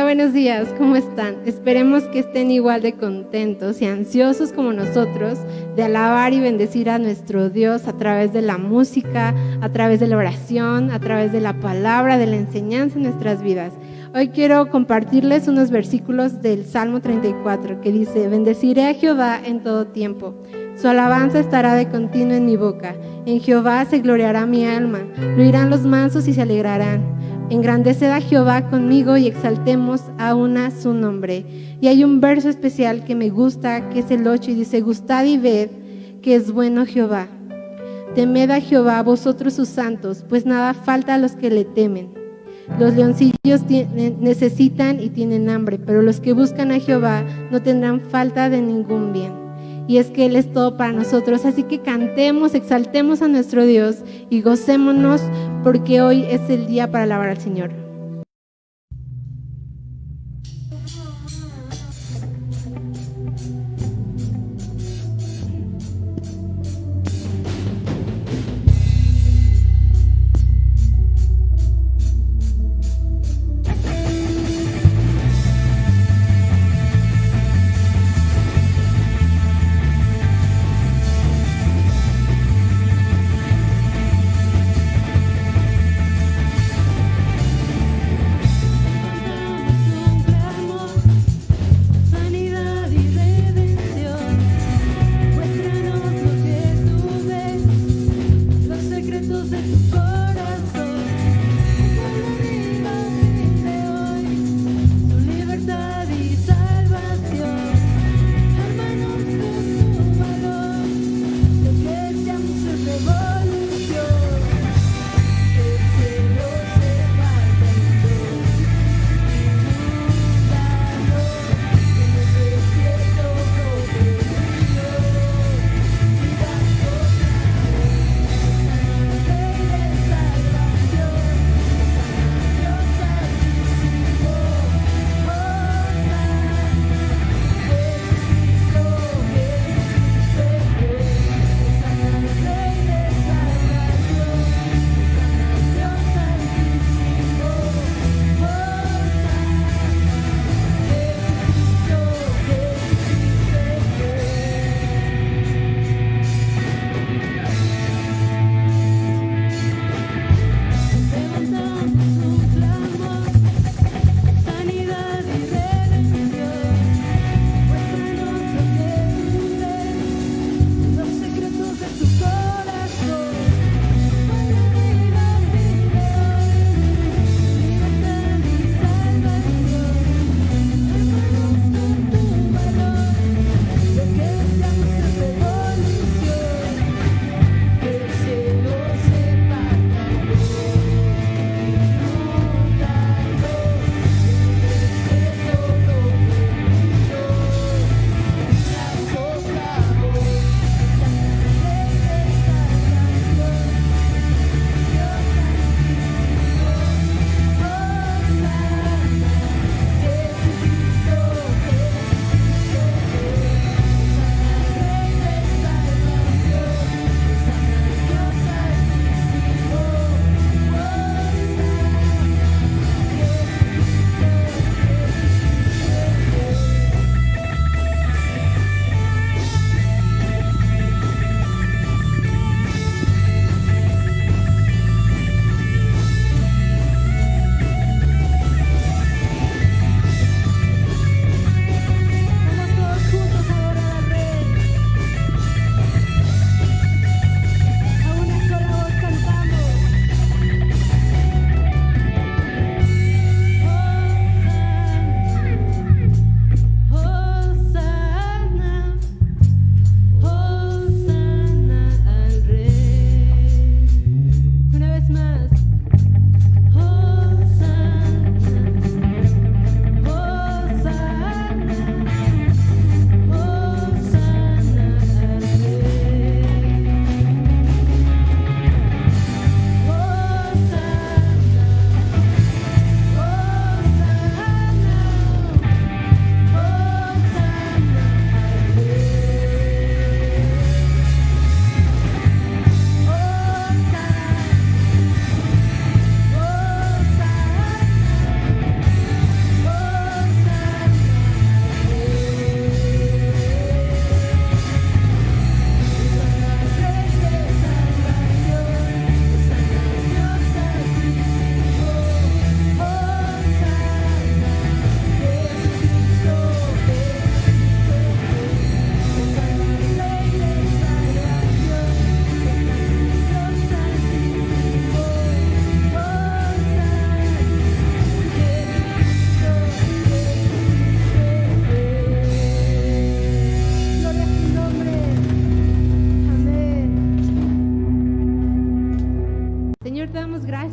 buenos días, ¿cómo están? Esperemos que estén igual de contentos y ansiosos como nosotros de alabar y bendecir a nuestro Dios a través de la música, a través de la oración, a través de la palabra, de la enseñanza en nuestras vidas. Hoy quiero compartirles unos versículos del Salmo 34 que dice: bendeciré a Jehová en todo tiempo, su alabanza estará de continuo en mi boca. En Jehová se gloriará mi alma, lo oirán los mansos y se alegrarán. Engrandeced a Jehová conmigo y exaltemos aún a su nombre. Y hay un verso especial que me gusta, que es el 8, y dice: gustad y ved que es bueno Jehová. Temed a Jehová vosotros sus santos, pues nada falta a los que le temen. Los leoncillos necesitan y tienen hambre, pero los que buscan a Jehová no tendrán falta de ningún bien. Y es que Él es todo para nosotros, así que cantemos, exaltemos a nuestro Dios y gocémonos, porque hoy es el día para alabar al Señor.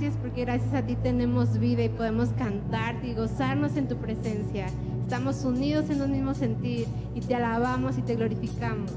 gracias porque gracias a ti tenemos vida y podemos cantarte y gozarnos en tu presencia. Estamos unidos en un mismo sentir y te alabamos y te glorificamos.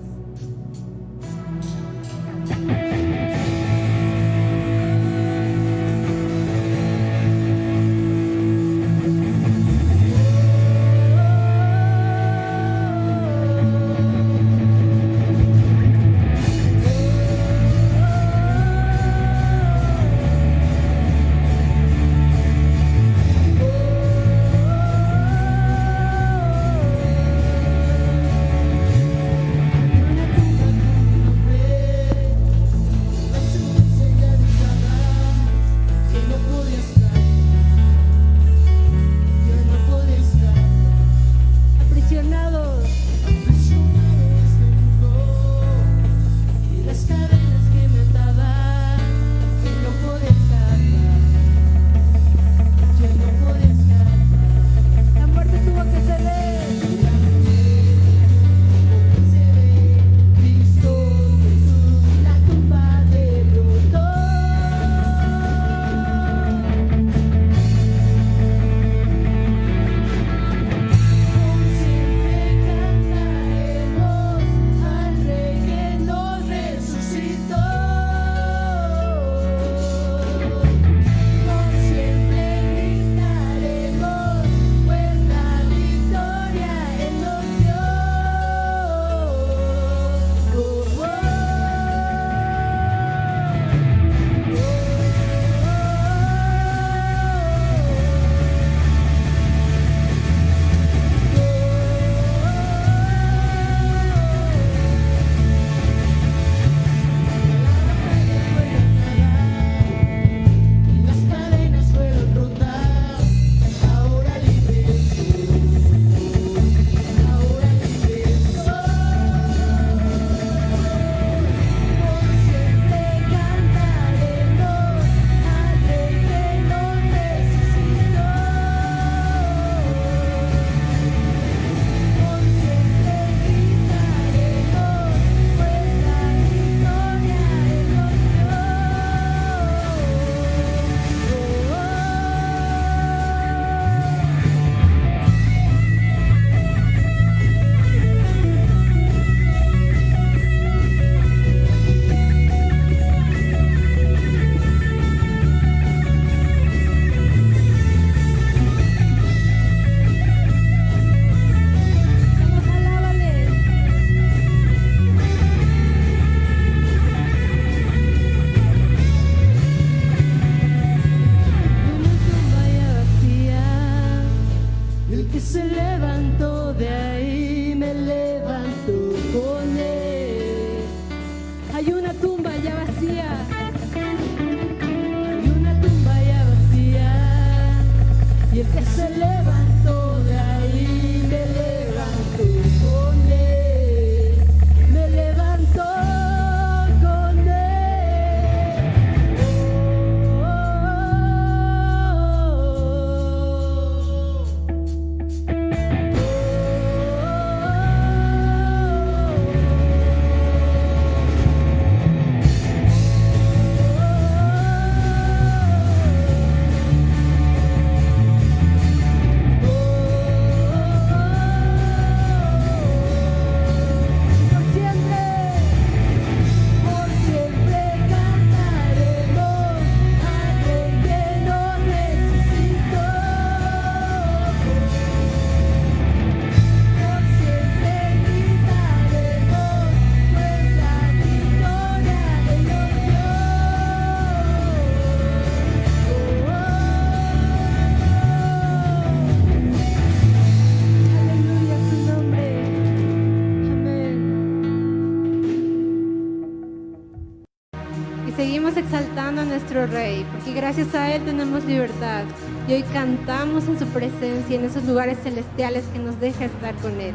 Seguimos exaltando a nuestro Rey, porque gracias a Él tenemos libertad. Y hoy cantamos en su presencia, en esos lugares celestiales que nos deja estar con Él.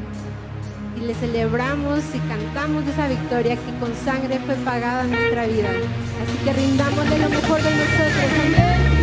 Y le celebramos y cantamos de esa victoria que con sangre fue pagada en nuestra vida. Así que rindámosle lo mejor de nosotros. Amén.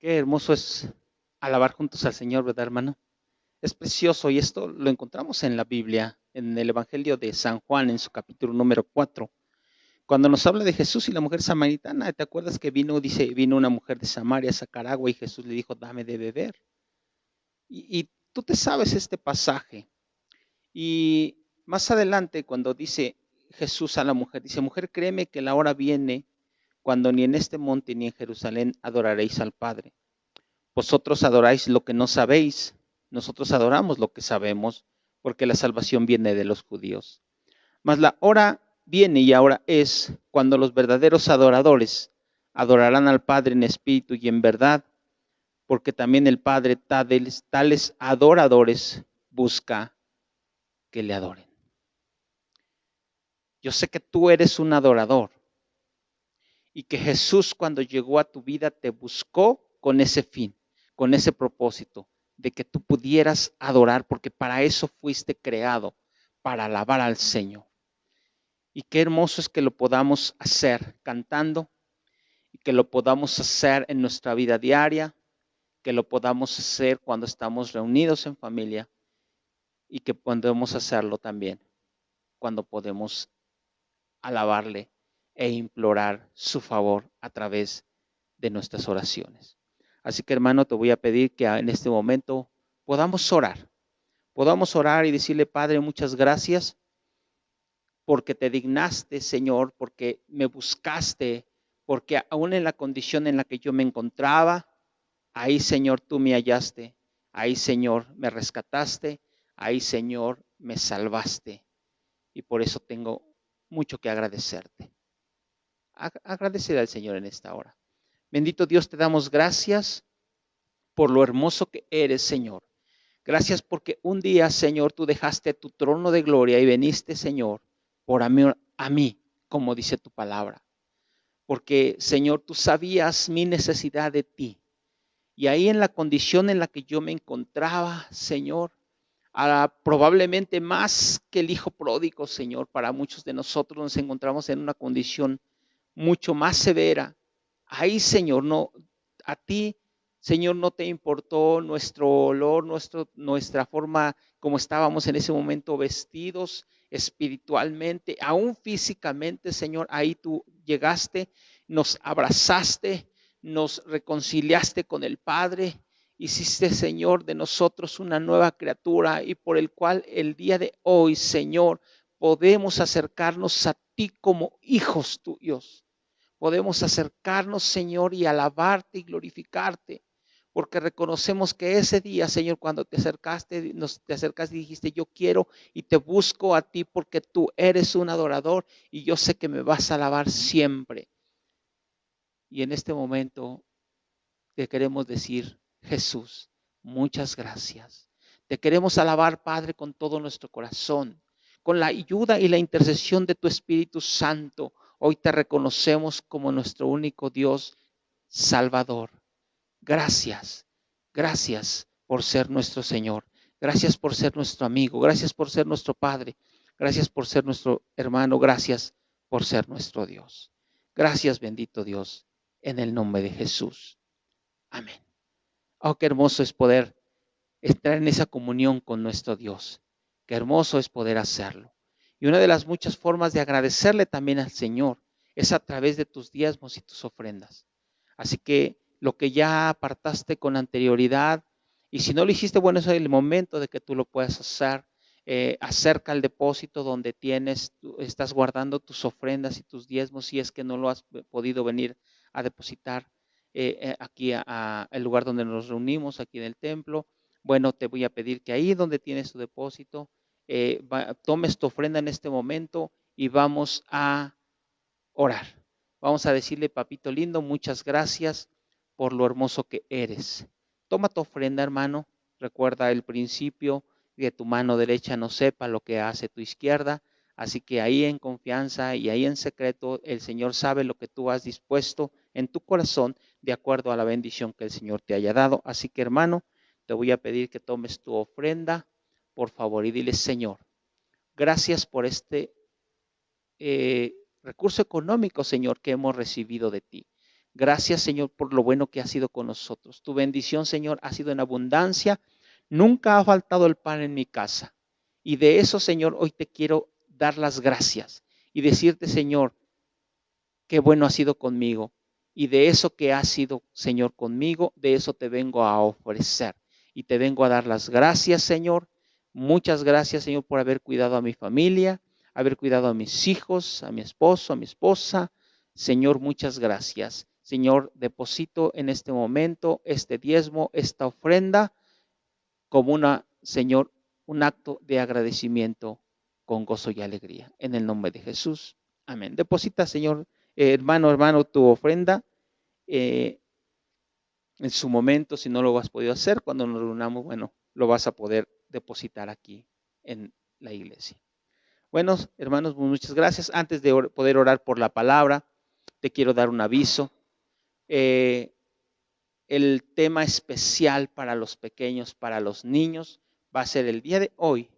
Qué hermoso es alabar juntos al Señor, ¿verdad, hermano? Es precioso y esto lo encontramos en la Biblia, en el Evangelio de San Juan, en su capítulo número 4. Cuando nos habla de Jesús y la mujer samaritana, ¿te acuerdas que vino una mujer de Samaria a sacar agua y Jesús le dijo, dame de beber? Y tú te sabes este pasaje. Y más adelante, cuando dice Jesús a la mujer, dice, mujer, créeme que la hora viene cuando ni en este monte ni en Jerusalén adoraréis al Padre. Vosotros adoráis lo que no sabéis, nosotros adoramos lo que sabemos, porque la salvación viene de los judíos. Mas la hora viene y ahora es cuando los verdaderos adoradores adorarán al Padre en espíritu y en verdad, porque también el Padre tales adoradores busca que le adoren. Yo sé que tú eres un adorador y que Jesús cuando llegó a tu vida te buscó con ese fin, con ese propósito de que tú pudieras adorar, porque para eso fuiste creado, para alabar al Señor. Y qué hermoso es que lo podamos hacer cantando y que lo podamos hacer en nuestra vida diaria, que lo podamos hacer cuando estamos reunidos en familia y que podemos hacerlo también cuando podemos alabarle e implorar su favor a través de nuestras oraciones. Así que, hermano, te voy a pedir que en este momento podamos orar y decirle, Padre, muchas gracias porque te dignaste, Señor, porque me buscaste, porque aún en la condición en la que yo me encontraba, ahí, Señor, tú me hallaste Ahí, Señor, me rescataste. Ahí, Señor, me salvaste. Y por eso tengo mucho que agradecerte. Agradecer al Señor en esta hora. Bendito Dios, te damos gracias por lo hermoso que eres, Señor. Gracias porque un día, Señor, tú dejaste tu trono de gloria y viniste, Señor, por a mí, como dice tu palabra. Porque, Señor, tú sabías mi necesidad de ti. Y ahí en la condición en la que yo me encontraba, Señor, probablemente más que el hijo pródigo, Señor, para muchos de nosotros nos encontramos en una condición mucho más severa. Ahí, Señor, no, a ti, Señor, no te importó nuestro olor, nuestra forma como estábamos en ese momento vestidos espiritualmente, aún físicamente, Señor, ahí tú llegaste, nos abrazaste, nos reconciliaste con el Padre, hiciste, Señor, de nosotros una nueva criatura y por el cual el día de hoy, Señor, podemos acercarnos a ti como hijos tuyos. Podemos acercarnos, Señor, y alabarte y glorificarte, porque reconocemos que ese día, Señor, cuando te acercaste y dijiste, yo quiero y te busco a ti porque tú eres un adorador y yo sé que me vas a alabar siempre. Y en este momento te queremos decir, Jesús, muchas gracias. Te queremos alabar, Padre, con todo nuestro corazón, con la ayuda y la intercesión de tu Espíritu Santo. Hoy te reconocemos como nuestro único Dios Salvador. Gracias, gracias por ser nuestro Señor. Gracias por ser nuestro amigo. Gracias por ser nuestro Padre. Gracias por ser nuestro hermano. Gracias por ser nuestro Dios. Gracias, bendito Dios, en el nombre de Jesús. Amén. Oh, qué hermoso es poder estar en esa comunión con nuestro Dios. Qué hermoso es poder hacerlo. Y una de las muchas formas de agradecerle también al Señor es a través de tus diezmos y tus ofrendas. Así que lo que ya apartaste con anterioridad, y si no lo hiciste, bueno, es el momento de que tú lo puedas hacer. Acerca al depósito donde estás guardando tus ofrendas y tus diezmos, si es que no lo has podido venir a depositar aquí al lugar donde nos reunimos, aquí en el templo. Bueno, te voy a pedir que ahí donde tienes tu depósito, tomes tu ofrenda en este momento y vamos a orar. Vamos a decirle, papito lindo, muchas gracias por lo hermoso que eres. Toma tu ofrenda, hermano. Recuerda el principio de tu mano derecha no sepa lo que hace tu izquierda. Así que ahí en confianza y ahí en secreto, el Señor sabe lo que tú has dispuesto en tu corazón de acuerdo a la bendición que el Señor te haya dado. Así que, hermano, te voy a pedir que tomes tu ofrenda, por favor, y dile, Señor, gracias por este recurso económico, Señor, que hemos recibido de ti. Gracias, Señor, por lo bueno que has sido con nosotros. Tu bendición, Señor, ha sido en abundancia. Nunca ha faltado el pan en mi casa. Y de eso, Señor, hoy te quiero dar las gracias y decirte, Señor, qué bueno has sido conmigo. Y de eso que has sido, Señor, conmigo, de eso te vengo a ofrecer. Y te vengo a dar las gracias, Señor. Muchas gracias, Señor, por haber cuidado a mi familia, haber cuidado a mis hijos, a mi esposo, a mi esposa. Señor, muchas gracias. Señor, deposito en este momento este diezmo, esta ofrenda, como Señor, un acto de agradecimiento con gozo y alegría. En el nombre de Jesús. Amén. Deposita, Señor, hermano, tu ofrenda en su momento. Si no lo has podido hacer, cuando nos reunamos, bueno, lo vas a poder depositar aquí en la iglesia. Bueno, hermanos, muchas gracias. Antes de poder orar por la palabra, te quiero dar un aviso. El tema especial para los pequeños, para los niños, va a ser el día de hoy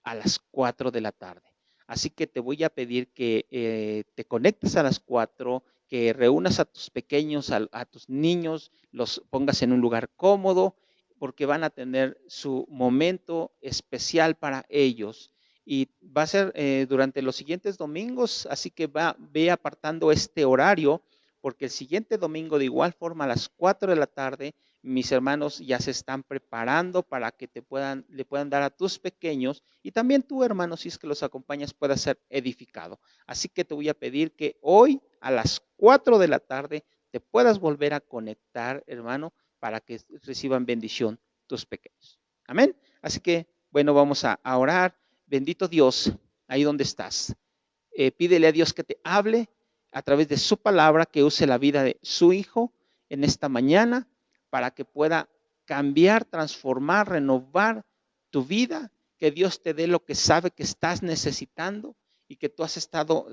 a las 4 de la tarde. Así que te voy a pedir que te conectes a las 4, que reúnas a tus pequeños, a tus niños, los pongas en un lugar cómodo, porque van a tener su momento especial para ellos. Y va a ser durante los siguientes domingos, así que ve apartando este horario, porque el siguiente domingo de igual forma a las 4 de la tarde, mis hermanos ya se están preparando para que le puedan dar a tus pequeños y también tú, hermano, si es que los acompañas, pueda ser edificado. Así que te voy a pedir que hoy a las 4 de la tarde te puedas volver a conectar, hermano, para que reciban bendición tus pequeños. Amén. Así que, bueno, vamos a orar. Bendito Dios, ahí donde estás. Pídele a Dios que te hable a través de su palabra, que use la vida de su hijo en esta mañana para que pueda cambiar, transformar, renovar tu vida, que Dios te dé lo que sabe que estás necesitando y que tú has estado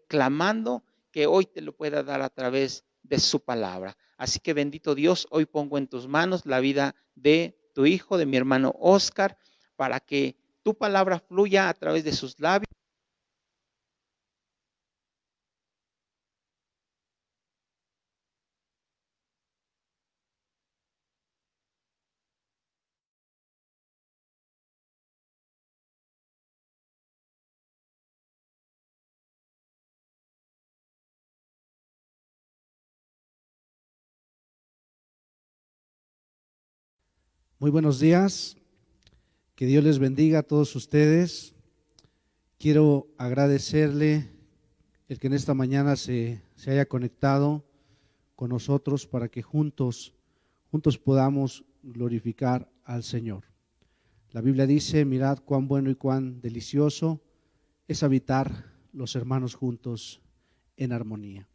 clamando, que hoy te lo pueda dar a través de su palabra. Así que bendito Dios, hoy pongo en tus manos la vida de tu hijo, de mi hermano Oscar, para que tu palabra fluya a través de sus labios. Muy buenos días, que Dios les bendiga a todos ustedes. Quiero agradecerle el que en esta mañana se haya conectado con nosotros para que juntos podamos glorificar al Señor. La Biblia dice: mirad cuán bueno y cuán delicioso es habitar los hermanos juntos en armonía.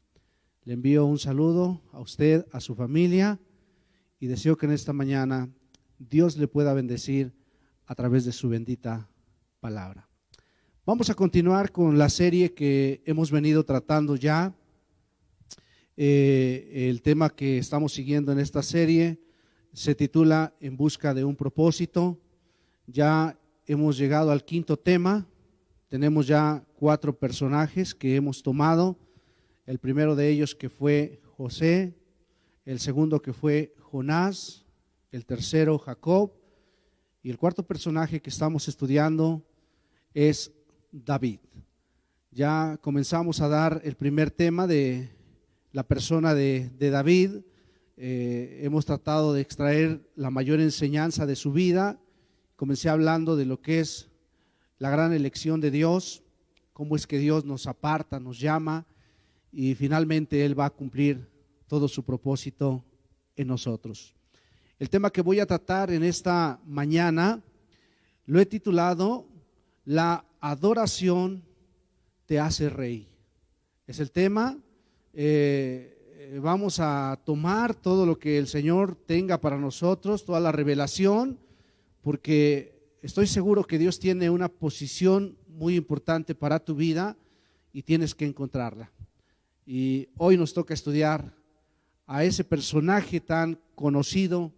Le envío un saludo a usted, a su familia, y deseo que en esta mañana Dios le pueda bendecir a través de su bendita palabra. Vamos a continuar con la serie que hemos venido tratando ya. El tema que estamos siguiendo en esta serie se titula En busca de un propósito. Ya hemos llegado al quinto tema. Tenemos ya 4 personajes que hemos tomado. El primero de ellos que fue José, el segundo que fue Jonás, el tercero Jacob, y el cuarto personaje que estamos estudiando es David. Ya comenzamos a dar el primer tema de la persona de David. Hemos tratado de extraer la mayor enseñanza de su vida. Comencé hablando de lo que es la gran elección de Dios, cómo es que Dios nos aparta, nos llama, y finalmente Él va a cumplir todo su propósito en nosotros. El tema que voy a tratar en esta mañana lo he titulado La adoración te hace rey. Es el tema. Vamos a tomar todo lo que el Señor tenga para nosotros, toda la revelación, porque estoy seguro que Dios tiene una posición muy importante para tu vida y tienes que encontrarla. Y hoy nos toca estudiar a ese personaje tan conocido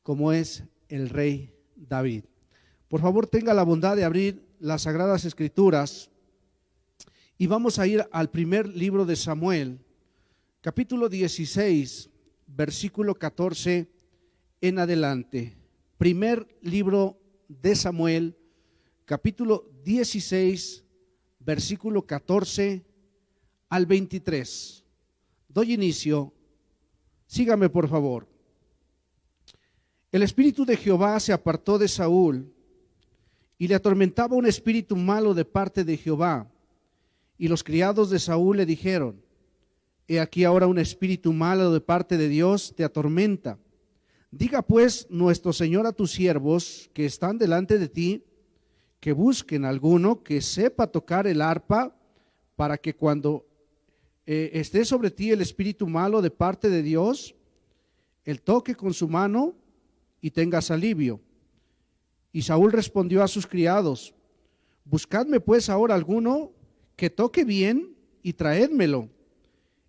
como es el rey David. Por favor, tenga la bondad de abrir las Sagradas Escrituras y vamos a ir al primer libro de Samuel, capítulo 16, versículo 14 en adelante. Primer libro de Samuel, capítulo 16, versículo 14 al 23. Doy inicio. Sígame, por favor. El espíritu de Jehová se apartó de Saúl y le atormentaba un espíritu malo de parte de Jehová. Y los criados de Saúl le dijeron: he aquí ahora un espíritu malo de parte de Dios te atormenta. Diga pues nuestro Señor a tus siervos que están delante de ti, que busquen alguno que sepa tocar el arpa, para que cuando esté sobre ti el espíritu malo de parte de Dios, él toque con su mano y tengas alivio. Y Saúl respondió a sus criados: buscadme pues ahora alguno que toque bien y traédmelo.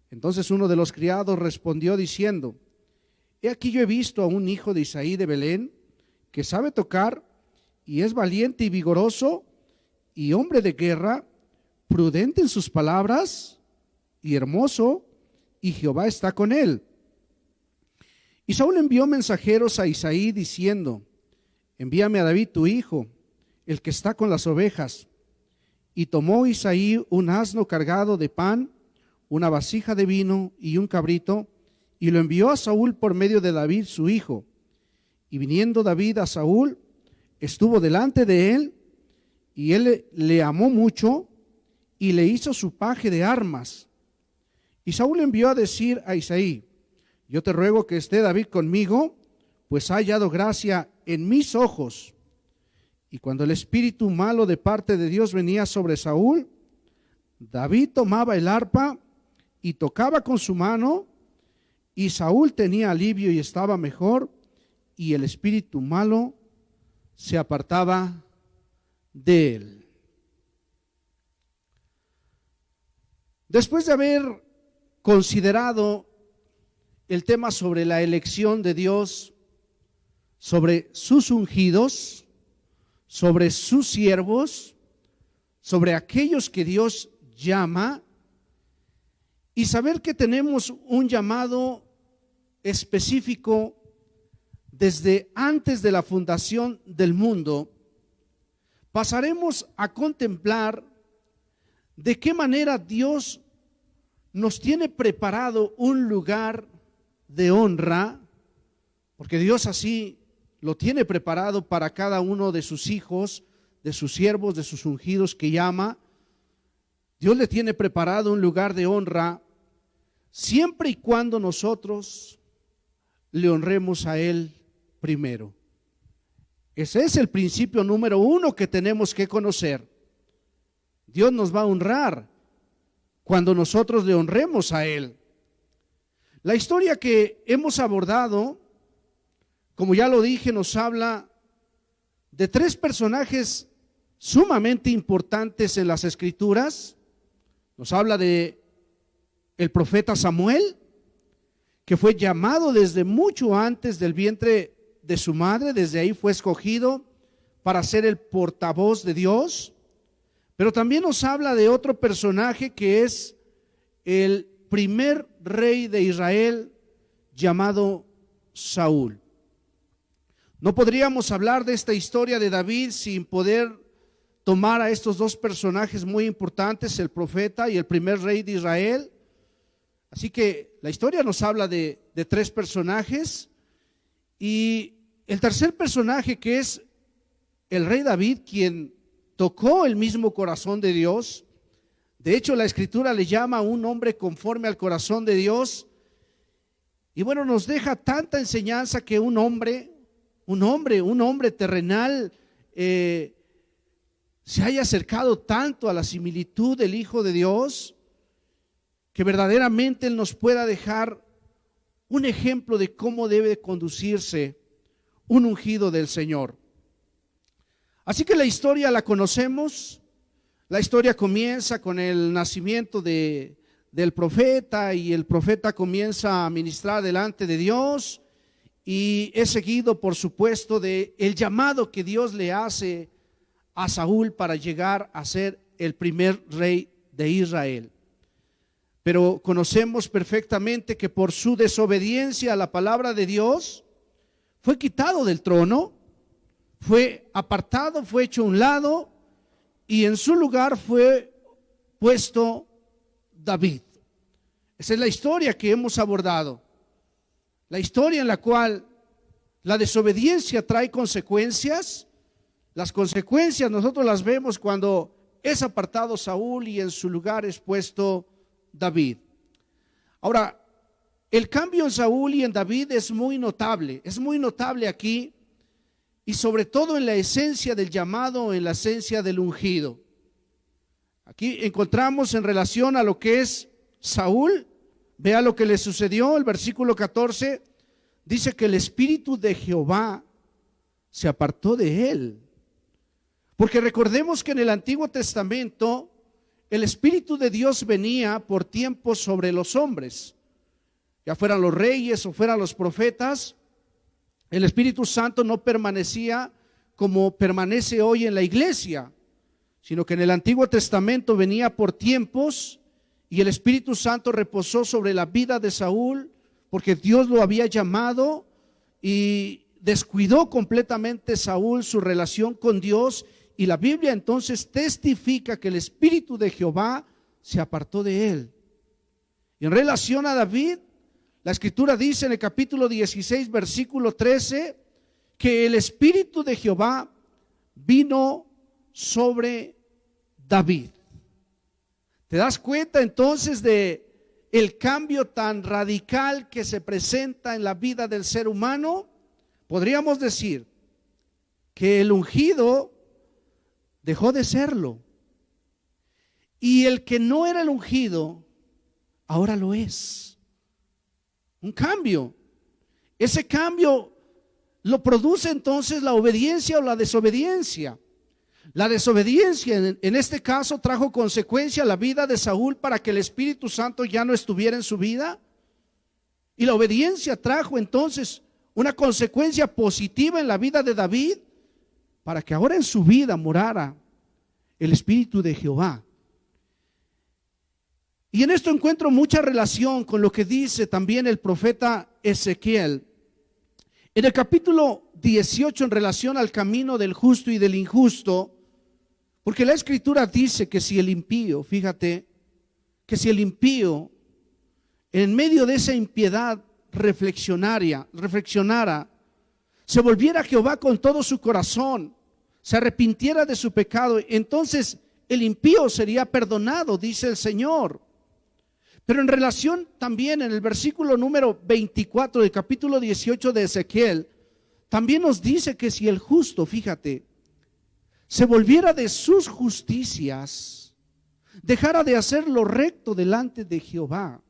Entonces uno de los criados respondió diciendo: he aquí yo he visto a un hijo de Isaí de Belén, que sabe tocar y es valiente y vigoroso y hombre de guerra, prudente en sus palabras y hermoso, y Jehová está con él. Y Saúl envió mensajeros a Isaí diciendo: envíame a David tu hijo, el que está con las ovejas. Y tomó Isaí un asno cargado de pan, una vasija de vino y un cabrito, y lo envió a Saúl por medio de David su hijo. Y viniendo David a Saúl, estuvo delante de él, y él le amó mucho, y le hizo su paje de armas. Y Saúl envió a decir a Isaí: yo te ruego que esté David conmigo, pues ha hallado gracia en mis ojos. Y cuando el espíritu malo de parte de Dios venía sobre Saúl, David tomaba el arpa y tocaba con su mano, y Saúl tenía alivio y estaba mejor, y el espíritu malo se apartaba de él. Después de haber considerado el tema sobre la elección de Dios, sobre sus ungidos, sobre sus siervos, sobre aquellos que Dios llama, y saber que tenemos un llamado específico desde antes de la fundación del mundo, pasaremos a contemplar de qué manera Dios nos tiene preparado un lugar de honra, porque Dios así lo tiene preparado para cada uno de sus hijos, de sus siervos, de sus ungidos que llama. Dios le tiene preparado un lugar de honra siempre y cuando nosotros le honremos a Él primero. Ese es el principio número uno que tenemos que conocer. Dios nos va a honrar cuando nosotros le honremos a Él. La historia que hemos abordado, como ya lo dije, nos habla de tres personajes sumamente importantes en las Escrituras. Nos habla de el profeta Samuel, que fue llamado desde mucho antes del vientre de su madre, desde ahí fue escogido para ser el portavoz de Dios. Pero también nos habla de otro personaje que es el primer rey de Israel, llamado Saúl. No podríamos hablar de esta historia de David sin poder tomar a estos dos personajes muy importantes, el profeta y el primer rey de Israel. Así que la historia nos habla de tres personajes, y el tercer personaje, que es el rey David, quien tocó el mismo corazón de Dios. De hecho, la Escritura le llama a un hombre conforme al corazón de Dios. Y bueno, nos deja tanta enseñanza que un hombre terrenal se haya acercado tanto a la similitud del Hijo de Dios, que verdaderamente Él nos pueda dejar un ejemplo de cómo debe conducirse un ungido del Señor. Así que la historia la conocemos. La historia comienza con el nacimiento del profeta, y el profeta comienza a ministrar delante de Dios, y es seguido, por supuesto, de el llamado que Dios le hace a Saúl para llegar a ser el primer rey de Israel. Pero conocemos perfectamente que por su desobediencia a la palabra de Dios fue quitado del trono, fue apartado, fue hecho a un lado, y en su lugar fue puesto David. Esa es la historia que hemos abordado, la historia en la cual la desobediencia trae consecuencias. Las consecuencias nosotros las vemos cuando es apartado Saúl y en su lugar es puesto David. Ahora, el cambio en Saúl y en David es muy notable aquí, y sobre todo en la esencia del llamado, en la esencia del ungido. Aquí encontramos en relación a lo que es Saúl, vea lo que le sucedió. El versículo 14 dice que el Espíritu de Jehová se apartó de él. Porque recordemos que en el Antiguo Testamento el Espíritu de Dios venía por tiempos sobre los hombres, ya fueran los reyes o fueran los profetas. El Espíritu Santo no permanecía como permanece hoy en la iglesia, sino que en el Antiguo Testamento venía por tiempos, y el Espíritu Santo reposó sobre la vida de Saúl porque Dios lo había llamado, y descuidó completamente Saúl su relación con Dios, y la Biblia entonces testifica que el Espíritu de Jehová se apartó de él. Y en relación a David, la Escritura dice en el capítulo 16, versículo 13, que el Espíritu de Jehová vino sobre David. ¿Te das cuenta entonces de el cambio tan radical que se presenta en la vida del ser humano? Podríamos decir que el ungido dejó de serlo. Y el que no era el ungido, ahora lo es. Un cambio. Ese cambio lo produce entonces la obediencia o la desobediencia. La desobediencia en este caso trajo consecuencia a la vida de Saúl para que el Espíritu Santo ya no estuviera en su vida. Y la obediencia trajo entonces una consecuencia positiva en la vida de David para que ahora en su vida morara el Espíritu de Jehová. Y en esto encuentro mucha relación con lo que dice también el profeta Ezequiel. En el capítulo 18, en relación al camino del justo y del injusto, porque la Escritura dice que si el impío, fíjate, que si el impío en medio de esa impiedad reflexionara, se volviera a Jehová con todo su corazón, se arrepintiera de su pecado, entonces el impío sería perdonado, dice el Señor. Pero en relación también en el versículo número 24 del capítulo 18 de Ezequiel, también nos dice que si el justo, fíjate, se volviera de sus justicias, dejara de hacer lo recto delante de Jehová,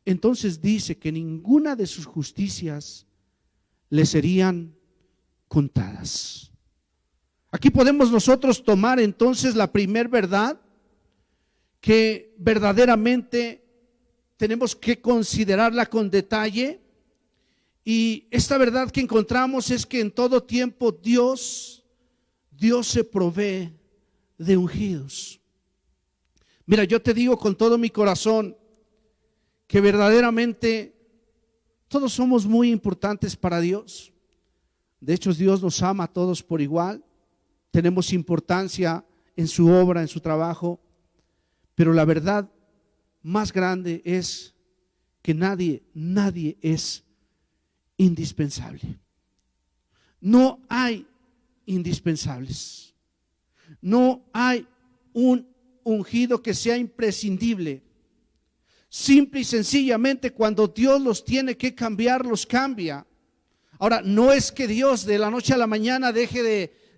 entonces dice que ninguna de sus justicias le serían contadas. Aquí podemos nosotros tomar entonces la primer verdad que verdaderamente tenemos que considerarla con detalle. Y esta verdad que encontramos es que en todo tiempo Dios se provee de ungidos. Mira, yo te digo con todo mi corazón que verdaderamente todos somos muy importantes para Dios. De hecho, Dios nos ama a todos por igual. Tenemos importancia en su obra, en su trabajo. Pero la verdad más grande es que nadie es indispensable. No hay indispensables. No hay un ungido que sea imprescindible. Simple y sencillamente cuando Dios los tiene que cambiar, los cambia. Ahora, no es que Dios de la noche a la mañana deje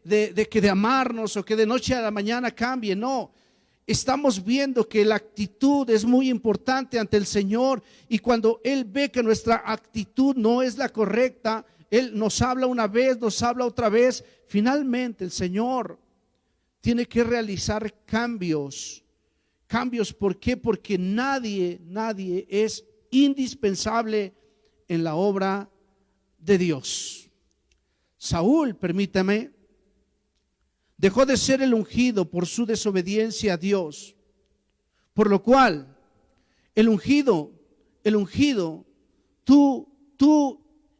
de amarnos o que de noche a la mañana cambie, no. Estamos viendo que la actitud es muy importante ante el Señor, y cuando Él ve que nuestra actitud no es la correcta, Él nos habla una vez, nos habla otra vez. Finalmente el Señor tiene que realizar cambios. Cambios, ¿por qué? Porque nadie es indispensable en la obra de Dios. Saúl, permítame, dejó de ser el ungido por su desobediencia a Dios, por lo cual el ungido, tú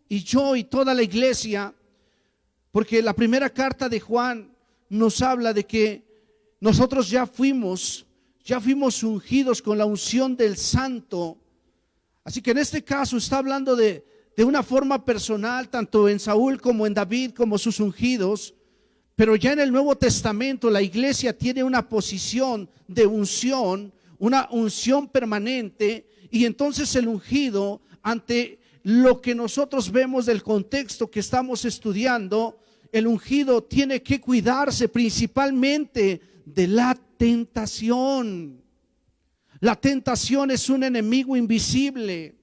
y yo y toda la iglesia, porque la primera carta de Juan nos habla de que nosotros ya fuimos ungidos con la unción del Santo. Así que en este caso está hablando de una forma personal, tanto en Saúl como en David, como sus ungidos. Pero ya en el Nuevo Testamento la iglesia tiene una posición de unción, una unción permanente, y entonces el ungido, ante lo que nosotros vemos del contexto que estamos estudiando, el ungido tiene que cuidarse principalmente de la tentación. La tentación es un enemigo invisible.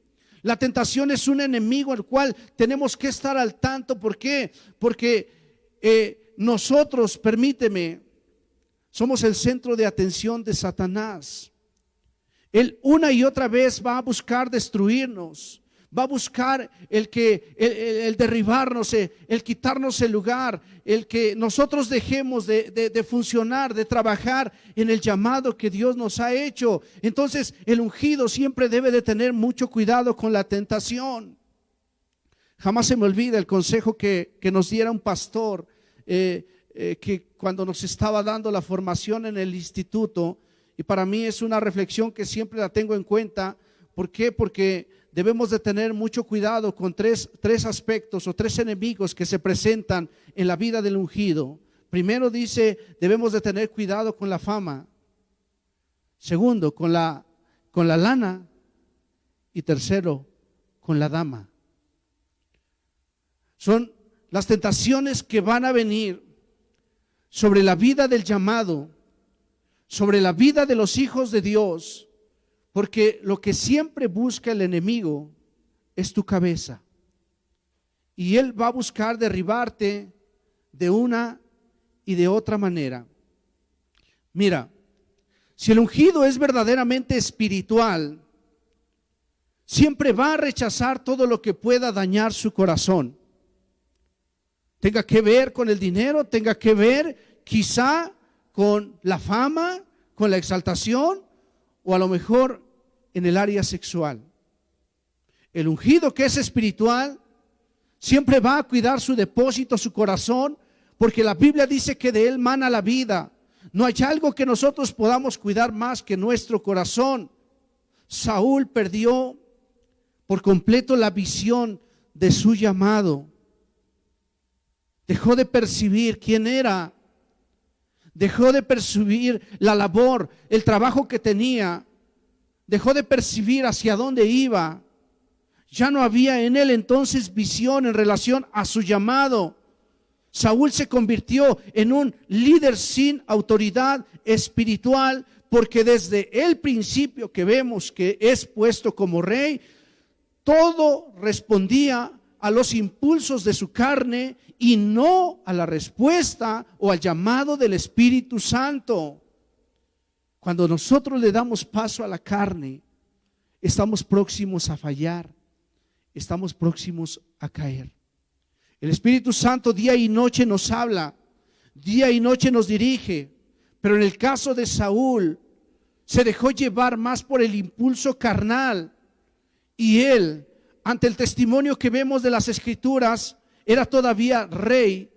La tentación es un enemigo al cual tenemos que estar al tanto. ¿Por qué? Porque nosotros, permíteme, somos el centro de atención de Satanás. Él una y otra vez va a buscar destruirnos, va a buscar el derribarnos, el quitarnos el lugar, el que nosotros dejemos de funcionar, de trabajar en el llamado que Dios nos ha hecho. Entonces el ungido siempre debe de tener mucho cuidado con la tentación. Jamás se me olvida el consejo que nos diera un pastor, que cuando nos estaba dando la formación en el instituto, y para mí es una reflexión que siempre la tengo en cuenta. ¿Por qué? Porque debemos de tener mucho cuidado con tres aspectos o tres enemigos que se presentan en la vida del ungido. Primero dice, debemos de tener cuidado con la fama. Segundo, con la lana. Y tercero, con la dama. Son las tentaciones que van a venir sobre la vida del llamado, sobre la vida de los hijos de Dios, porque lo que siempre busca el enemigo es tu cabeza. Y él va a buscar derribarte de una y de otra manera. Mira, si el ungido es verdaderamente espiritual, siempre va a rechazar todo lo que pueda dañar su corazón. Tenga que ver con el dinero, tenga que ver quizá con la fama, con la exaltación, o a lo mejor en el área sexual. El ungido que es espiritual siempre va a cuidar su depósito, su corazón, porque la Biblia dice que de él mana la vida. No hay algo que nosotros podamos cuidar más que nuestro corazón. Saúl perdió por completo la visión de su llamado. Dejó de percibir quién era. Dejó de percibir la labor, el trabajo que tenía. Dejó de percibir hacia dónde iba. Ya no había en él entonces visión en relación a su llamado. Saúl se convirtió en un líder sin autoridad espiritual, porque desde el principio que vemos que es puesto como rey, todo respondía a los impulsos de su carne y no a la respuesta o al llamado del Espíritu Santo. Cuando nosotros le damos paso a la carne, estamos próximos a fallar, estamos próximos a caer. El Espíritu Santo día y noche nos habla, día y noche nos dirige, pero en el caso de Saúl se dejó llevar más por el impulso carnal, y él, ante el testimonio que vemos de las Escrituras, era todavía rey,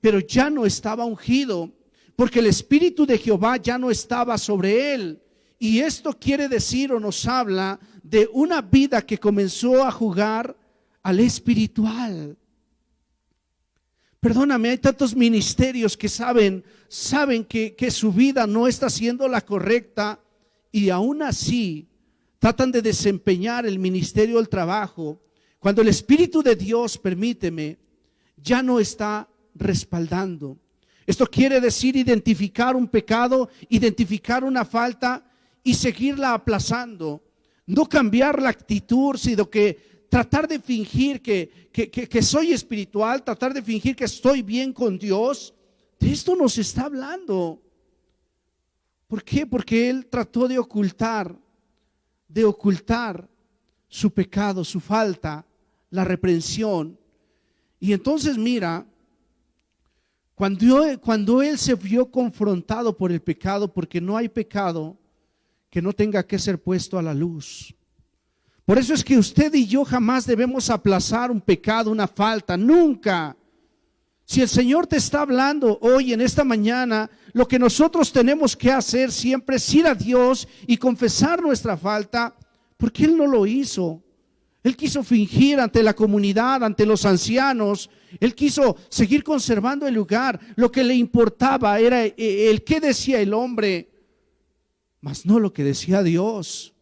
pero ya no estaba ungido, porque el Espíritu de Jehová ya no estaba sobre él. Y esto quiere decir o nos habla de una vida que comenzó a jugar al espiritual. Perdóname, hay tantos ministerios que saben que su vida no está siendo la correcta, y aún así tratan de desempeñar el ministerio del trabajo, cuando el Espíritu de Dios, permíteme, ya no está respaldando. Esto quiere decir identificar un pecado, identificar una falta y seguirla aplazando. No cambiar la actitud, sino que tratar de fingir que soy espiritual, tratar de fingir que estoy bien con Dios. De esto nos está hablando. ¿Por qué? Porque él trató de ocultar su pecado, su falta, la reprensión. Y entonces mira, cuando él se vio confrontado por el pecado, porque no hay pecado que no tenga que ser puesto a la luz. Por eso es que usted y yo jamás debemos aplazar un pecado, una falta, nunca. Si el Señor te está hablando hoy en esta mañana, lo que nosotros tenemos que hacer siempre es ir a Dios y confesar nuestra falta, porque Él no lo hizo. Él quiso fingir ante la comunidad, ante los ancianos. Él quiso seguir conservando el lugar. Lo que le importaba era el qué decía el hombre, mas no lo que decía Dios.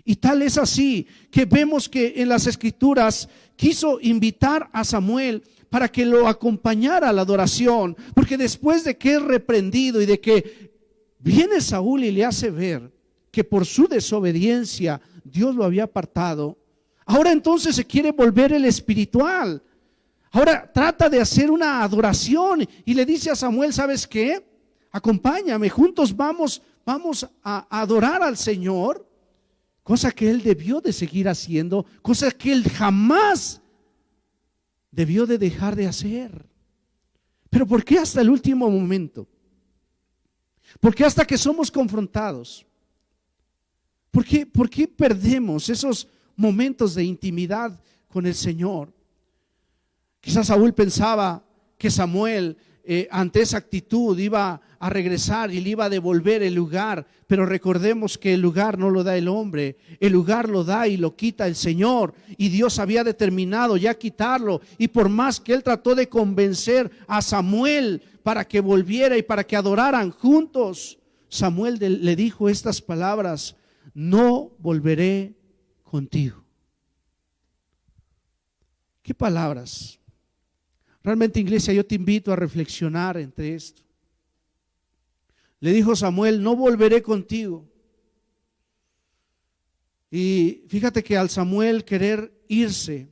Y tal es así que vemos que en las Escrituras quiso invitar a Samuel para que lo acompañara a la adoración, porque después de que es reprendido y de que viene Saúl y le hace ver que por su desobediencia Dios lo había apartado, ahora entonces se quiere volver el espiritual. Ahora trata de hacer una adoración y le dice a Samuel, ¿sabes qué? Acompáñame, juntos vamos a adorar al Señor. Cosa que él debió de seguir haciendo, cosa que él jamás debió de dejar de hacer. Pero ¿por qué hasta el último momento? ¿Por qué hasta que somos confrontados? ¿Por qué perdemos esos momentos de intimidad con el Señor? Quizás Saúl pensaba que Samuel ante esa actitud iba a regresar y le iba a devolver el lugar, pero recordemos que el lugar no lo da el hombre, el lugar lo da y lo quita el Señor, y Dios había determinado ya quitarlo. Y por más que él trató de convencer a Samuel para que volviera y para que adoraran juntos, Samuel le dijo estas palabras: no volveré contigo. ¿Qué palabras? Realmente, iglesia, yo te invito a reflexionar entre esto. Le dijo Samuel, no volveré contigo. Y fíjate que al Samuel querer irse,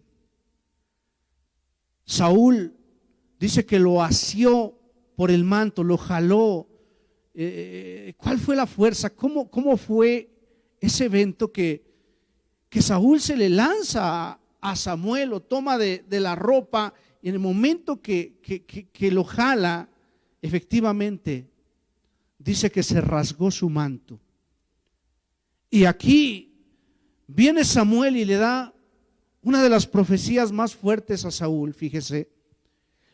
Saúl dice que lo asió por el manto, lo jaló. ¿Cuál fue la fuerza? ¿Cómo fue ese evento que Saúl se le lanza a Samuel, lo toma de la ropa y en el momento que lo jala, efectivamente, dice que se rasgó su manto. Y aquí viene Samuel y le da una de las profecías más fuertes a Saúl, fíjese.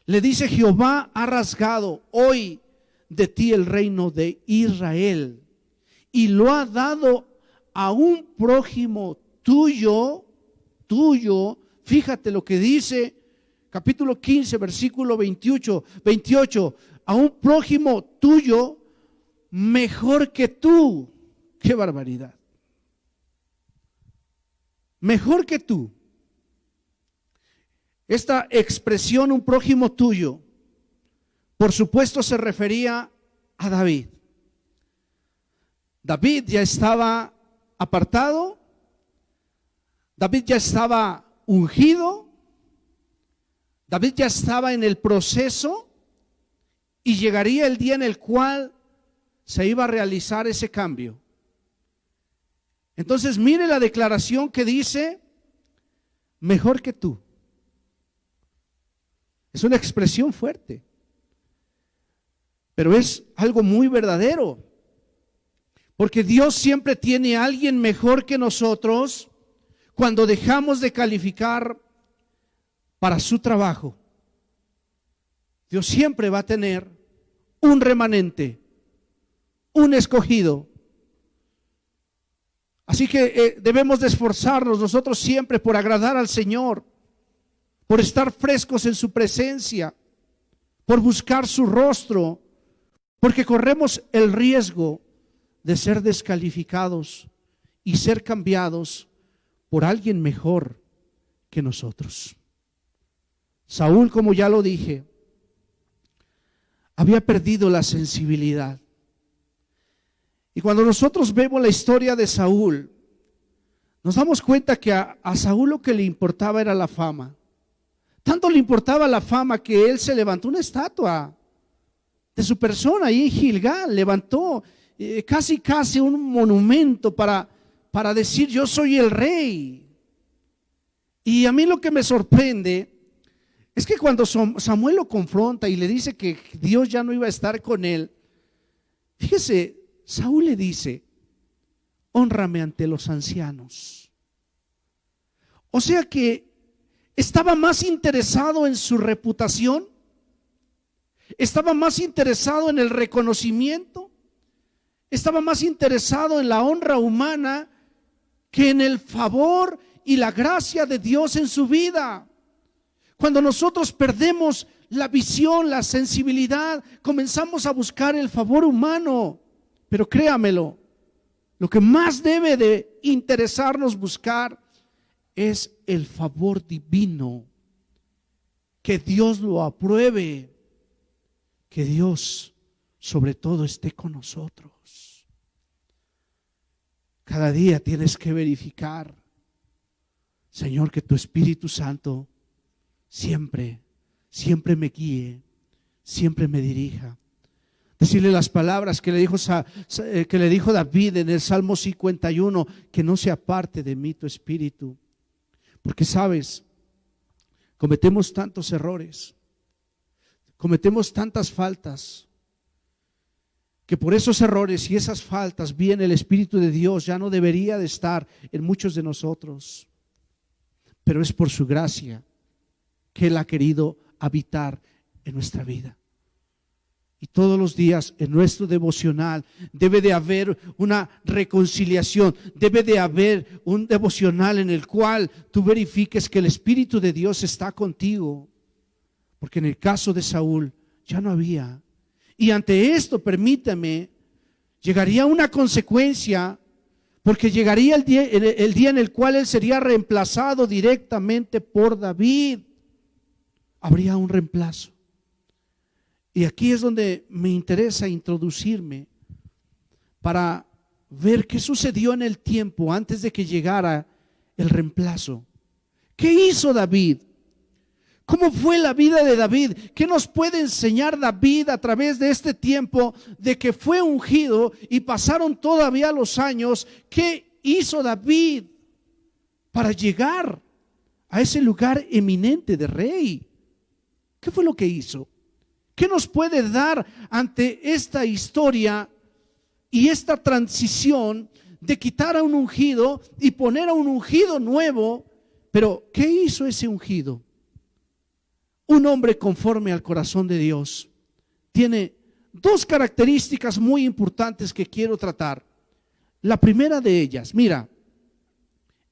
Le dice, Jehová ha rasgado hoy de ti el reino de Israel y lo ha dado a un prójimo tuyo. Fíjate lo que dice capítulo 15, versículo 28, a un prójimo tuyo mejor que tú. ¡Qué barbaridad! Mejor que tú. Esta expresión, un prójimo tuyo, por supuesto se refería a David. David ya estaba apartado, David ya estaba ungido, David ya estaba en el proceso y llegaría el día en el cual se iba a realizar ese cambio. Entonces mire la declaración que dice, mejor que tú. Es una expresión fuerte, pero es algo muy verdadero, porque Dios siempre tiene a alguien mejor que nosotros cuando dejamos de calificar para su trabajo. Dios siempre va a tener un remanente, un escogido. Así que debemos de esforzarnos nosotros siempre por agradar al Señor, por estar frescos en su presencia, por buscar su rostro, porque corremos el riesgo de ser descalificados y ser cambiados por alguien mejor que nosotros. Saúl, como ya lo dije, había perdido la sensibilidad. Y cuando nosotros vemos la historia de Saúl, nos damos cuenta que a Saúl lo que le importaba era la fama. Tanto le importaba la fama que él se levantó una estatua de su persona ahí en Gilgal, levantó casi un monumento para decir yo soy el rey. Y a mí lo que me sorprende es que cuando Samuel lo confronta y le dice que Dios ya no iba a estar con él, fíjese, Saúl le dice, hónrame ante los ancianos. O sea que estaba más interesado en su reputación, estaba más interesado en el reconocimiento, estaba más interesado en la honra humana que en el favor y la gracia de Dios en su vida. Cuando nosotros perdemos la visión, la sensibilidad, comenzamos a buscar el favor humano. Pero créamelo, lo que más debe de interesarnos buscar es el favor divino. Que Dios lo apruebe, que Dios sobre todo esté con nosotros. Cada día tienes que verificar, Señor, que tu Espíritu Santo siempre me guíe, siempre me dirija. Decirle las palabras que le dijo David en el Salmo 51, que no se aparte de mí tu espíritu. Porque sabes, cometemos tantos errores, cometemos tantas faltas, que por esos errores y esas faltas viene el Espíritu de Dios, ya no debería de estar en muchos de nosotros. Pero es por su gracia que Él ha querido habitar en nuestra vida. Y todos los días en nuestro devocional debe de haber una reconciliación, debe de haber un devocional en el cual tú verifiques que el Espíritu de Dios está contigo. Porque en el caso de Saúl ya no había. Y ante esto, permítame, llegaría una consecuencia, porque llegaría el día en el cual él sería reemplazado directamente por David. habría un reemplazo. Y aquí es donde me interesa introducirme para ver qué sucedió en el tiempo antes de que llegara el reemplazo. ¿Qué hizo David? ¿Cómo fue la vida de David? ¿Qué nos puede enseñar David a través de este tiempo de que fue ungido y pasaron todavía los años? ¿Qué hizo David para llegar a ese lugar eminente de rey? ¿Qué fue lo que hizo? ¿Qué nos puede dar ante esta historia y esta transición de quitar a un ungido y poner a un ungido nuevo? Pero ¿qué hizo ese ungido? Un hombre conforme al corazón de Dios tiene dos características muy importantes que quiero tratar. La primera de ellas, mira,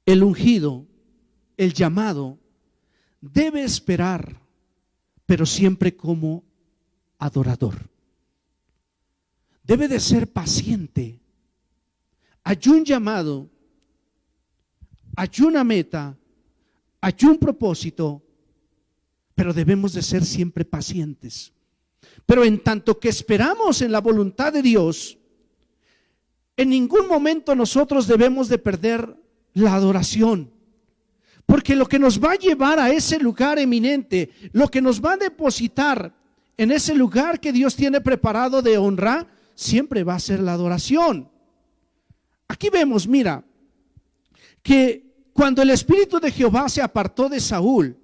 el ungido, el llamado, debe esperar, pero siempre como adorador. Debe de ser paciente. Hay un llamado, hay una meta, hay un propósito, pero debemos de ser siempre pacientes. Pero en tanto que esperamos en la voluntad de Dios, en ningún momento nosotros debemos de perder la adoración. Porque lo que nos va a llevar a ese lugar eminente, lo que nos va a depositar en ese lugar que Dios tiene preparado de honra, siempre va a ser la adoración. Aquí vemos, mira, que cuando el Espíritu de Jehová se apartó de Saúl,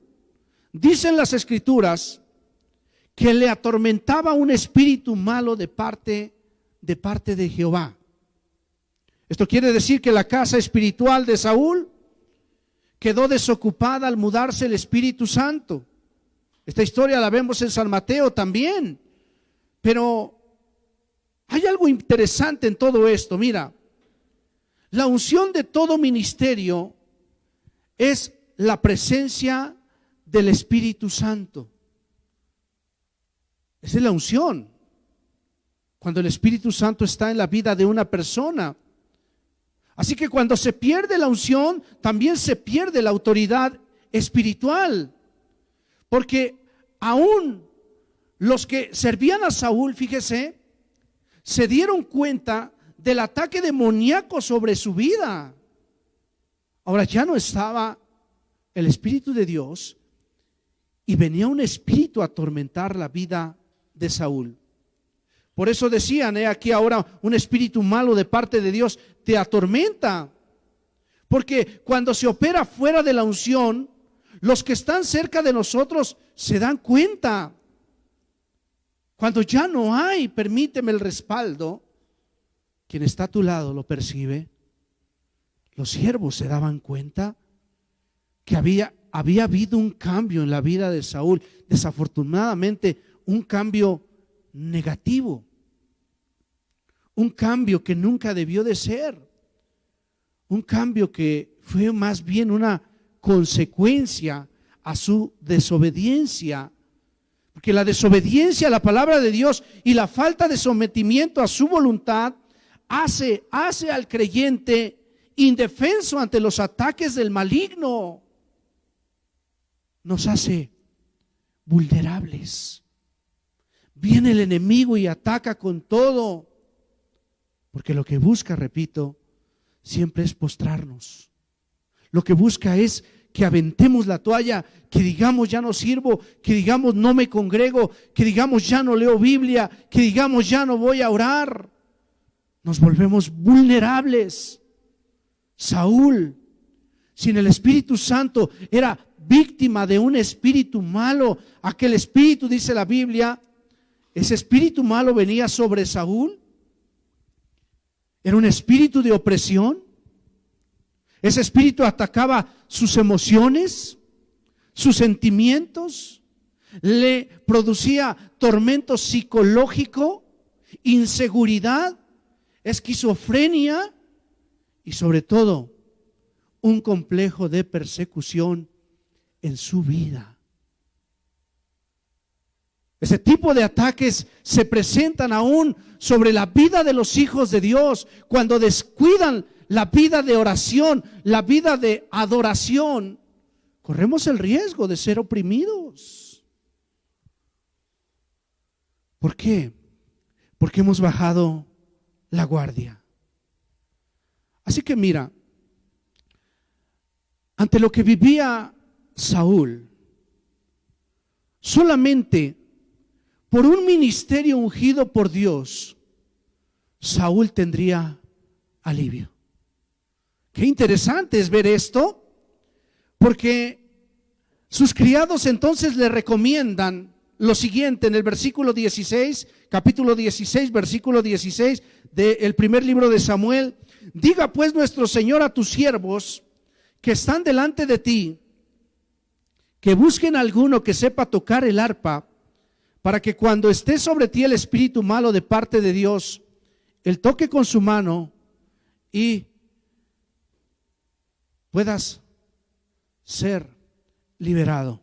dicen las Escrituras que le atormentaba un espíritu malo de parte de Jehová. Esto quiere decir que la casa espiritual de Saúl quedó desocupada al mudarse el Espíritu Santo. Esta historia la vemos en San Mateo también. Pero hay algo interesante en todo esto. Mira, la unción de todo ministerio es la presencia del Espíritu Santo. Esa es la unción. Cuando el Espíritu Santo está en la vida de una persona. Así que cuando se pierde la unción, también se pierde la autoridad espiritual. Porque aún los que servían a Saúl, fíjese, se dieron cuenta del ataque demoníaco sobre su vida. Ahora ya no estaba el Espíritu de Dios y venía un espíritu a atormentar la vida de Saúl. Por eso decían, aquí ahora un espíritu malo de parte de Dios te atormenta. Porque cuando se opera fuera de la unción, los que están cerca de nosotros se dan cuenta. Cuando ya no hay, permíteme el respaldo, quien está a tu lado lo percibe. Los siervos se daban cuenta que había habido un cambio en la vida de Saúl, desafortunadamente un cambio negativo, un cambio que nunca debió de ser, un cambio que fue más bien una consecuencia a su desobediencia, porque la desobediencia a la palabra de Dios y la falta de sometimiento a su voluntad hace al creyente indefenso ante los ataques del maligno, nos hace vulnerables. Viene el enemigo y ataca con todo, porque lo que busca, repito, siempre es postrarnos. Lo que busca es que aventemos la toalla, que digamos ya no sirvo, que digamos no me congrego, que digamos ya no leo Biblia, que digamos ya no voy a orar. Nos volvemos vulnerables. Saúl, sin el Espíritu Santo, era víctima de un espíritu malo. Aquel espíritu, dice la Biblia, ese espíritu malo venía sobre Saúl. Era un espíritu de opresión. Ese espíritu atacaba sus emociones, sus sentimientos, le producía tormento psicológico, inseguridad, esquizofrenia y sobre todo un complejo de persecución en su vida. Ese tipo de ataques se presentan aún sobre la vida de los hijos de Dios cuando descuidan la vida de oración, la vida de adoración. Corremos el riesgo de ser oprimidos. ¿Por qué? Porque hemos bajado la guardia. Así que mira, ante lo que vivía Saúl, solamente por un ministerio ungido por Dios, Saúl tendría alivio. Qué interesante es ver esto, porque sus criados entonces le recomiendan lo siguiente en el versículo 16, capítulo 16, versículo 16 del primer libro de Samuel. Diga pues nuestro Señor a tus siervos que están delante de ti, que busquen a alguno que sepa tocar el arpa, para que cuando esté sobre ti el espíritu malo de parte de Dios, él toque con su mano y puedas ser liberado.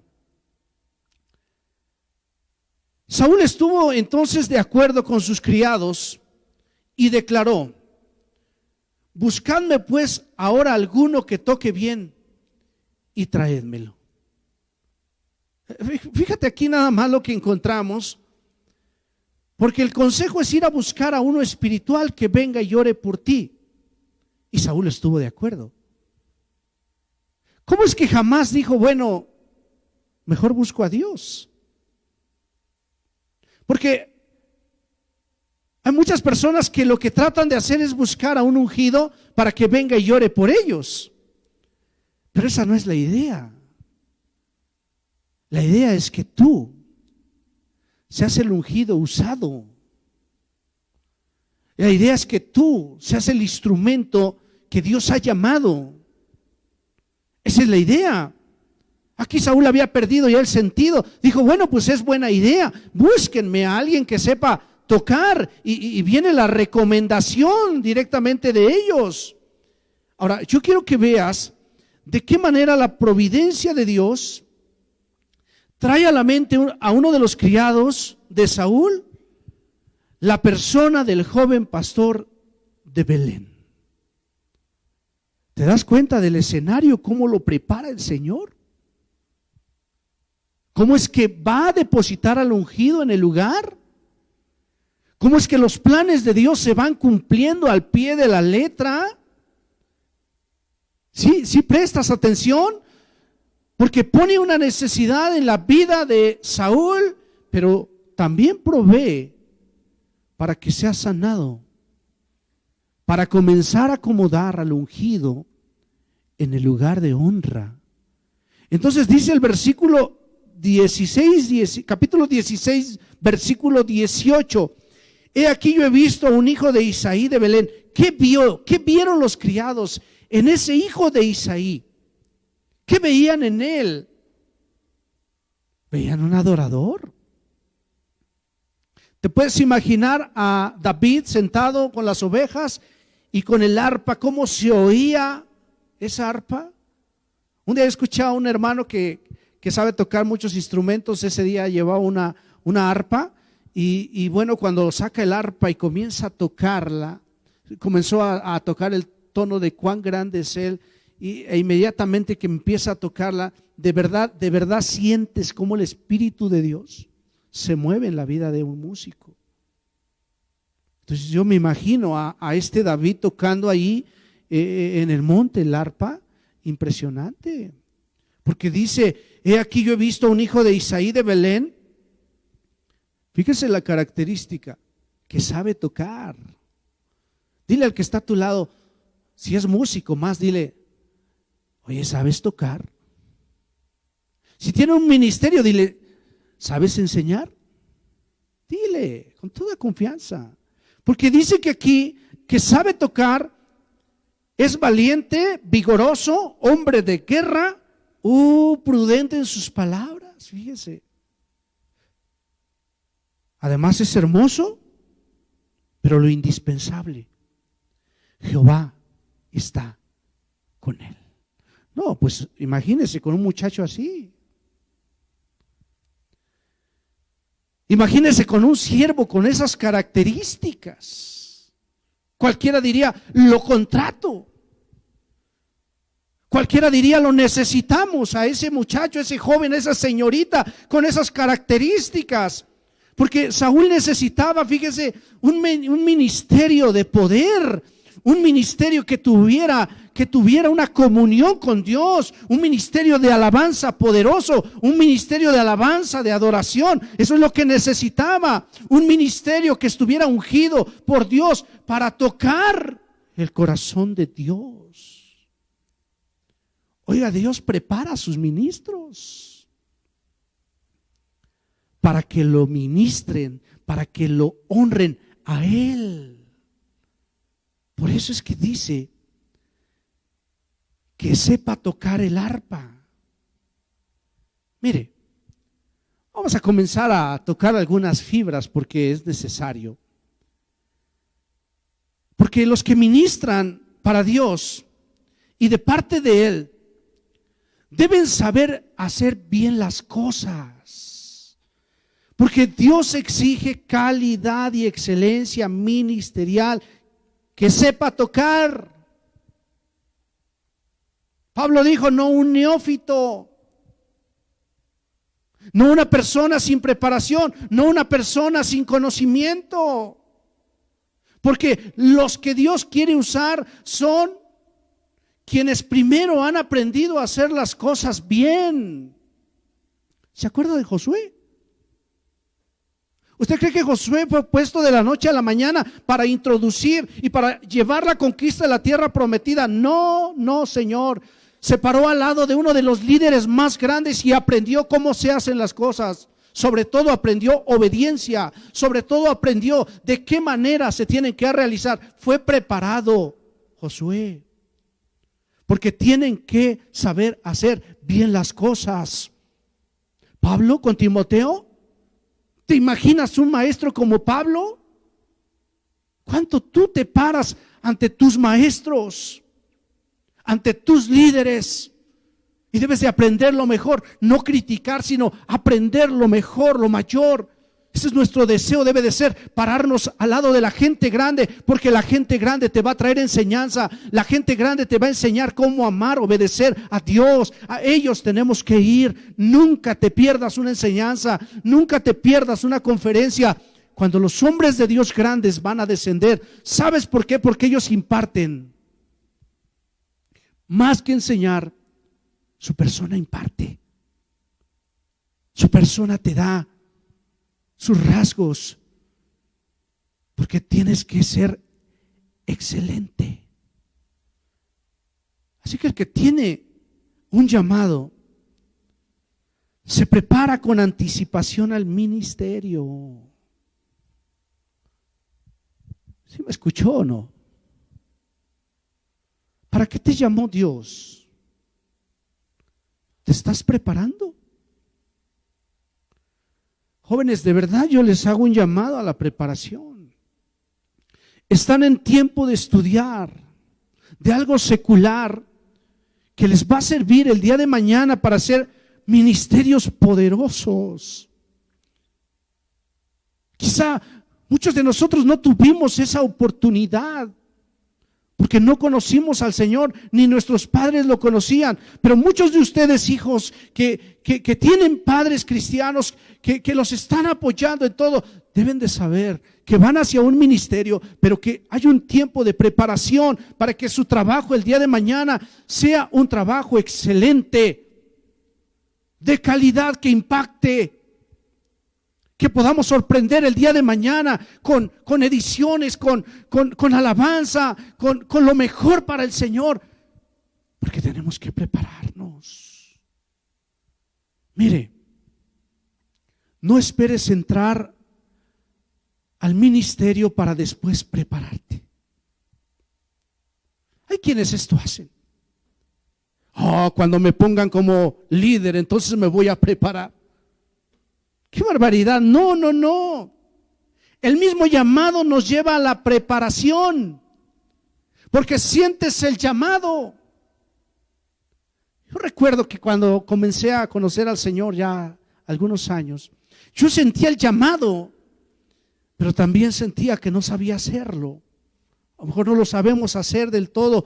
Saúl estuvo entonces de acuerdo con sus criados y declaró: buscadme pues ahora alguno que toque bien y traédmelo. Fíjate aquí nada más lo que encontramos, porque el consejo es ir a buscar a uno espiritual que venga y ore por ti. Y Saúl estuvo de acuerdo. ¿Cómo es que jamás dijo, bueno, mejor busco a Dios? Porque hay muchas personas que lo que tratan de hacer es buscar a un ungido para que venga y llore por ellos. Pero esa no es la idea. La idea es que tú seas el ungido usado. La idea es que tú seas el instrumento que Dios ha llamado. Esa es la idea. Aquí Saúl había perdido ya el sentido. Dijo, bueno, pues es buena idea. Búsquenme a alguien que sepa tocar. Y viene la recomendación directamente de ellos. Ahora, yo quiero que veas de qué manera la providencia de Dios trae a la mente a uno de los criados de Saúl, la persona del joven pastor de Belén. ¿Te das cuenta del escenario, cómo lo prepara el Señor? ¿Cómo es que va a depositar al ungido en el lugar? ¿Cómo es que los planes de Dios se van cumpliendo al pie de la letra? ¿Sí prestas atención? Porque pone una necesidad en la vida de Saúl, pero también provee para que sea sanado, para comenzar a acomodar al ungido en el lugar de honra. Entonces dice el versículo 16, capítulo 16, versículo 18. He aquí yo he visto a un hijo de Isaí de Belén. ¿Qué vio? ¿Qué vieron los criados en ese hijo de Isaí? ¿Qué veían en él? Veían un adorador. ¿Te puedes imaginar a David sentado con las ovejas y con el arpa? ¿Cómo se oía esa arpa? Un día escuché a un hermano que sabe tocar muchos instrumentos. Ese día llevaba una arpa y bueno, cuando saca el arpa y comienza a tocarla, comenzó a tocar el tono de cuán grande es Él. E inmediatamente que empieza a tocarla, de verdad sientes cómo el Espíritu de Dios se mueve en la vida de un músico. Entonces yo me imagino a este David tocando ahí en el monte el arpa, impresionante. Porque dice, he aquí yo he visto a un hijo de Isaí de Belén. Fíjese la característica, que sabe tocar. Dile al que está a tu lado, si es músico más, dile, oye, ¿sabes tocar? Si tiene un ministerio, dile, ¿sabes enseñar? Dile, con toda confianza. Porque dice que aquí, que sabe tocar, es valiente, vigoroso, hombre de guerra, prudente en sus palabras, fíjese. Además es hermoso, pero lo indispensable, Jehová está con él. No, pues imagínese con un muchacho así. Imagínese con un siervo con esas características. Cualquiera diría, lo contrato. Cualquiera diría, lo necesitamos a ese muchacho, a ese joven, a esa señorita con esas características. Porque Saúl necesitaba, fíjese, un ministerio de poder, un ministerio que tuviera una comunión con Dios, un ministerio de alabanza poderoso, un ministerio de alabanza, de adoración. Eso es lo que necesitaba, un ministerio que estuviera ungido por Dios para tocar el corazón de Dios. Oiga, Dios prepara a sus ministros para que lo ministren, para que lo honren a Él. Por eso es que dice que sepa tocar el arpa. Mire, vamos a comenzar a tocar algunas fibras porque es necesario. Porque los que ministran para Dios y de parte de Él deben saber hacer bien las cosas. Porque Dios exige calidad y excelencia ministerial, que sepa tocar. Pablo dijo, no un neófito, no una persona sin preparación, no una persona sin conocimiento. Porque los que Dios quiere usar son quienes primero han aprendido a hacer las cosas bien. ¿Se acuerda de Josué? ¿Usted cree que Josué fue puesto de la noche a la mañana para introducir y para llevar la conquista de la tierra prometida? No, no, Señor. Se paró al lado de uno de los líderes más grandes y aprendió cómo se hacen las cosas. Sobre todo aprendió obediencia, sobre todo aprendió de qué manera se tienen que realizar. Fue preparado Josué, porque tienen que saber hacer bien las cosas. Pablo con Timoteo, ¿te imaginas un maestro como Pablo? ¿Cuánto tú te paras ante tus maestros, ante tus líderes? Y debes de aprender lo mejor, no criticar, sino aprender lo mejor, lo mayor. Ese es nuestro deseo, debe de ser pararnos al lado de la gente grande, porque la gente grande te va a traer enseñanza, la gente grande te va a enseñar cómo amar, obedecer a Dios. A ellos tenemos que ir. Nunca te pierdas una enseñanza, nunca te pierdas una conferencia. Cuando los hombres de Dios grandes van a descender, ¿sabes por qué? Porque ellos imparten. Más que enseñar, su persona imparte. Su persona te da sus rasgos, porque tienes que ser excelente. Así que el que tiene un llamado se prepara con anticipación al ministerio. ¿Sí me escuchó o no? ¿Para qué te llamó Dios? ¿Te estás preparando? Jóvenes, de verdad yo les hago un llamado a la preparación. Están en tiempo de estudiar de algo secular que les va a servir el día de mañana para hacer ministerios poderosos. Quizá muchos de nosotros no tuvimos esa oportunidad porque no conocimos al Señor, ni nuestros padres lo conocían. Pero muchos de ustedes, hijos, que tienen padres cristianos, que los están apoyando en todo, deben de saber que van hacia un ministerio, pero que hay un tiempo de preparación para que su trabajo el día de mañana sea un trabajo excelente, de calidad, que impacte. Que podamos sorprender el día de mañana con ediciones, con alabanza, con lo mejor para el Señor. Porque tenemos que prepararnos. Mire, no esperes entrar al ministerio para después prepararte. Hay quienes esto hacen. Cuando me pongan como líder, entonces me voy a preparar. ¡Qué barbaridad! No, no, no. El mismo llamado nos lleva a la preparación, porque sientes el llamado. Yo recuerdo que cuando comencé a conocer al Señor ya algunos años, yo sentía el llamado, pero también sentía que no sabía hacerlo. A lo mejor no lo sabemos hacer del todo,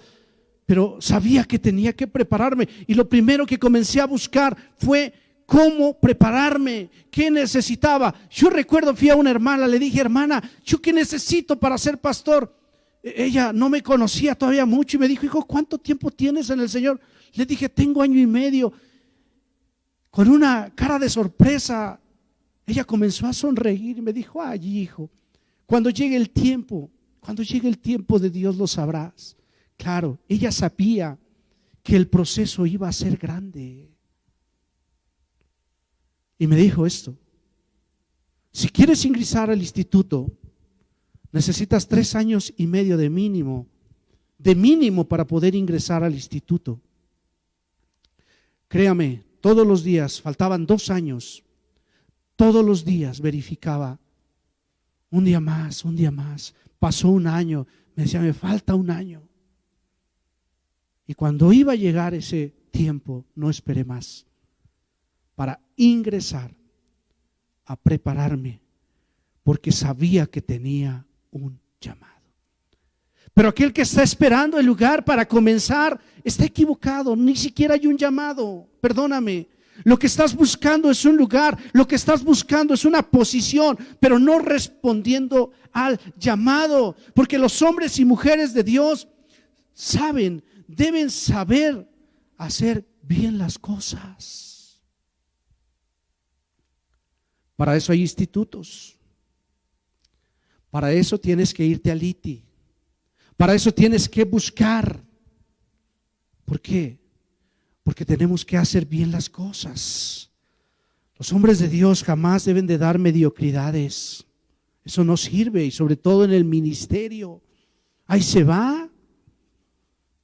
pero sabía que tenía que prepararme. Y lo primero que comencé a buscar fue cómo prepararme, qué necesitaba. Yo recuerdo, fui a una hermana, le dije: hermana, ¿yo qué necesito para ser pastor? Ella no me conocía todavía mucho y me dijo: hijo, ¿cuánto tiempo tienes en el Señor? Le dije: tengo 1 año y medio. Con una cara de sorpresa, ella comenzó a sonreír y me dijo: ay, hijo, cuando llegue el tiempo de Dios lo sabrás. Claro, ella sabía que el proceso iba a ser grande. Y me dijo esto: si quieres ingresar al instituto, necesitas 3 años y medio de mínimo para poder ingresar al instituto. Créame, todos los días, faltaban 2 años, todos los días verificaba, un día más, pasó 1 año, me decía: me falta 1 año. Y cuando iba a llegar ese tiempo, no esperé más para ingresar, a prepararme, porque sabía que tenía un llamado. Pero aquel que está esperando el lugar para comenzar está equivocado. Ni siquiera hay un llamado. Perdóname. Lo que estás buscando es un lugar, lo que estás buscando es una posición, pero no respondiendo al llamado. Porque los hombres y mujeres de Dios deben saber hacer bien las cosas. Para eso hay institutos. Para eso tienes que irte al ITI. Para eso tienes que buscar. ¿Por qué? Porque tenemos que hacer bien las cosas. Los hombres de Dios jamás deben de dar mediocridades. Eso no sirve, y sobre todo en el ministerio. Ahí se va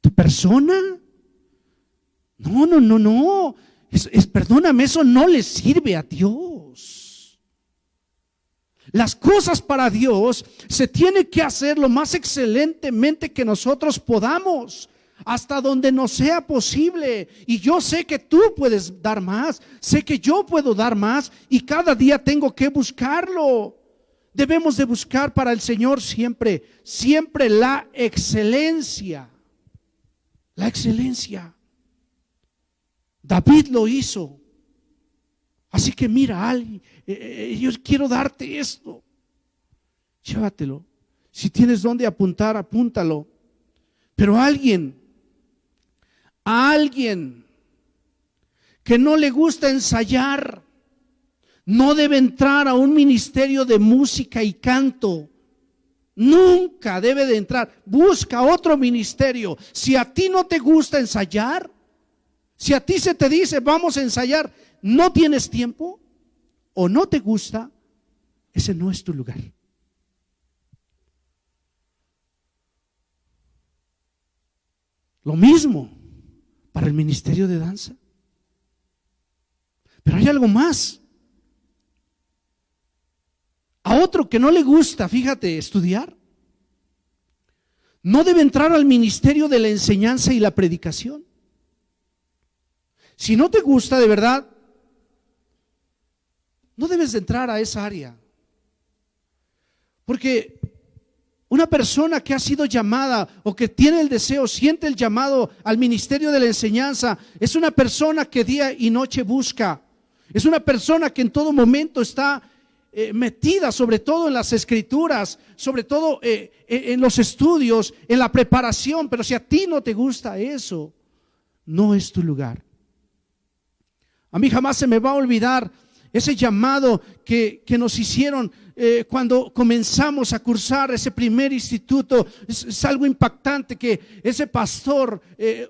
tu persona. No. Perdóname, eso no le sirve a Dios. Las cosas para Dios se tiene que hacer lo más excelentemente que nosotros podamos, hasta donde nos sea posible. Y yo sé que tú puedes dar más, sé que yo puedo dar más, y cada día tengo que buscarlo. Debemos de buscar para el Señor siempre la excelencia. La excelencia. David lo hizo. Así que mira, yo quiero darte esto. Llévatelo. Si tienes dónde apuntar, apúntalo. Pero a alguien que no le gusta ensayar, no debe entrar a un ministerio de música y canto. Nunca debe de entrar. Busca otro ministerio. Si a ti no te gusta ensayar, si a ti se te dice vamos a ensayar, no tienes tiempo o no te gusta, ese no es tu lugar. Lo mismo para el ministerio de danza. Pero hay algo más. A otro que no le gusta, fíjate, estudiar, no debe entrar al ministerio de la enseñanza y la predicación. Si no te gusta de verdad, no debes de entrar a esa área. Porque una persona que ha sido llamada o que tiene el deseo, siente el llamado al ministerio de la enseñanza, es una persona que día y noche busca. Es una persona que en todo momento está metida, sobre todo en las escrituras, sobre todo en los estudios, en la preparación. Pero si a ti no te gusta eso, no es tu lugar. A mí jamás se me va a olvidar ese llamado que nos hicieron cuando comenzamos a cursar ese primer instituto. Es algo impactante que ese pastor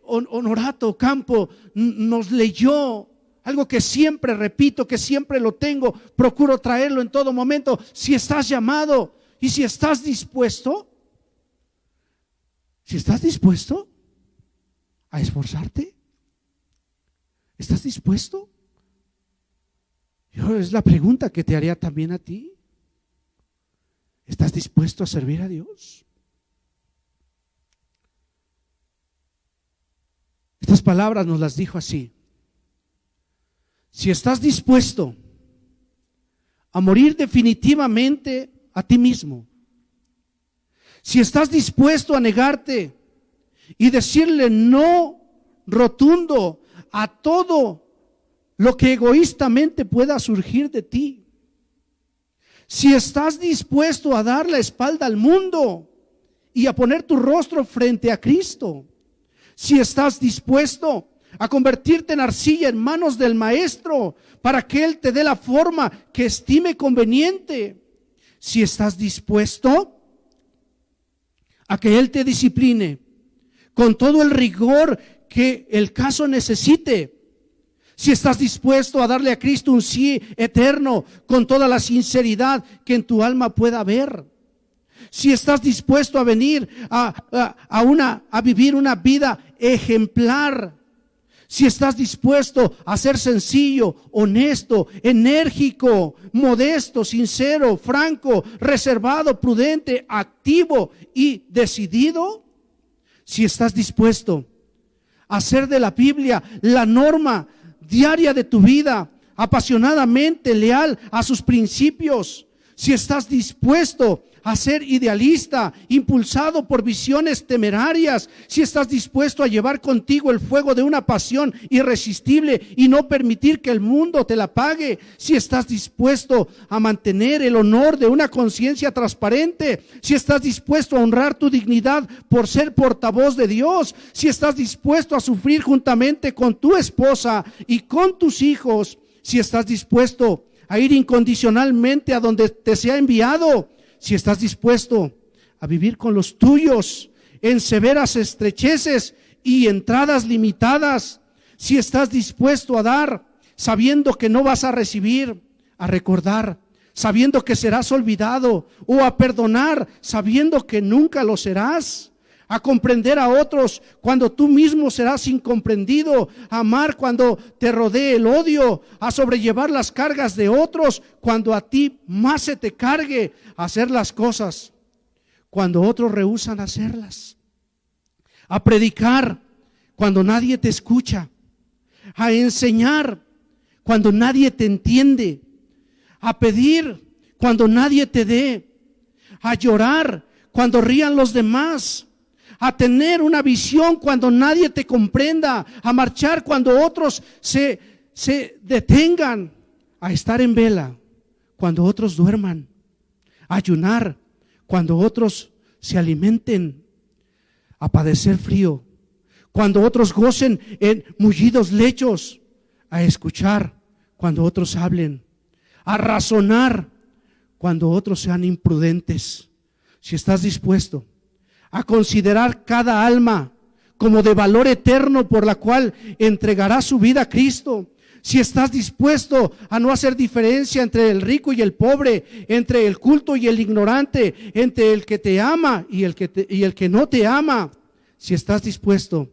Honorato Campo nos leyó. Algo que siempre repito, que siempre lo tengo, procuro traerlo en todo momento. Si estás llamado y si estás dispuesto a esforzarte, ¿estás dispuesto? Es la pregunta que te haría también a ti. ¿Estás dispuesto a servir a Dios? Estas palabras nos las dijo así: si estás dispuesto a morir definitivamente a ti mismo, si estás dispuesto a negarte y decirle no rotundo a todo lo que egoístamente pueda surgir de ti. Si estás dispuesto a dar la espalda al mundo y a poner tu rostro frente a Cristo, si estás dispuesto a convertirte en arcilla en manos del Maestro para que Él te dé la forma que estime conveniente, si estás dispuesto a que Él te discipline con todo el rigor que el caso necesite, si estás dispuesto a darle a Cristo un sí eterno con toda la sinceridad que en tu alma pueda haber, si estás dispuesto a venir a vivir una vida ejemplar, si estás dispuesto a ser sencillo, honesto, enérgico, modesto, sincero, franco, reservado, prudente, activo y decidido, si estás dispuesto a hacer de la Biblia la norma diaria de tu vida, apasionadamente leal a sus principios, si estás dispuesto a ser idealista, impulsado por visiones temerarias, si estás dispuesto a llevar contigo el fuego de una pasión irresistible y no permitir que el mundo te la pague, si estás dispuesto a mantener el honor de una conciencia transparente, si estás dispuesto a honrar tu dignidad por ser portavoz de Dios, si estás dispuesto a sufrir juntamente con tu esposa y con tus hijos, si estás dispuesto a ir incondicionalmente a donde te sea enviado, si estás dispuesto a vivir con los tuyos en severas estrecheces y entradas limitadas, si estás dispuesto a dar sabiendo que no vas a recibir, a recordar sabiendo que serás olvidado, o a perdonar sabiendo que nunca lo serás, a comprender a otros cuando tú mismo serás incomprendido, a amar cuando te rodee el odio, a sobrellevar las cargas de otros cuando a ti más se te cargue, a hacer las cosas cuando otros rehúsan hacerlas, a predicar cuando nadie te escucha, a enseñar cuando nadie te entiende, a pedir cuando nadie te dé, a llorar cuando rían los demás, a tener una visión cuando nadie te comprenda, a marchar cuando otros se detengan, a estar en vela cuando otros duerman, a ayunar cuando otros se alimenten, a padecer frío cuando otros gocen en mullidos lechos, a escuchar cuando otros hablen, a razonar cuando otros sean imprudentes. Si estás dispuesto a considerar cada alma como de valor eterno por la cual entregará su vida a Cristo, si estás dispuesto a no hacer diferencia entre el rico y el pobre, entre el culto y el ignorante, entre el que te ama y el que no te ama, si estás dispuesto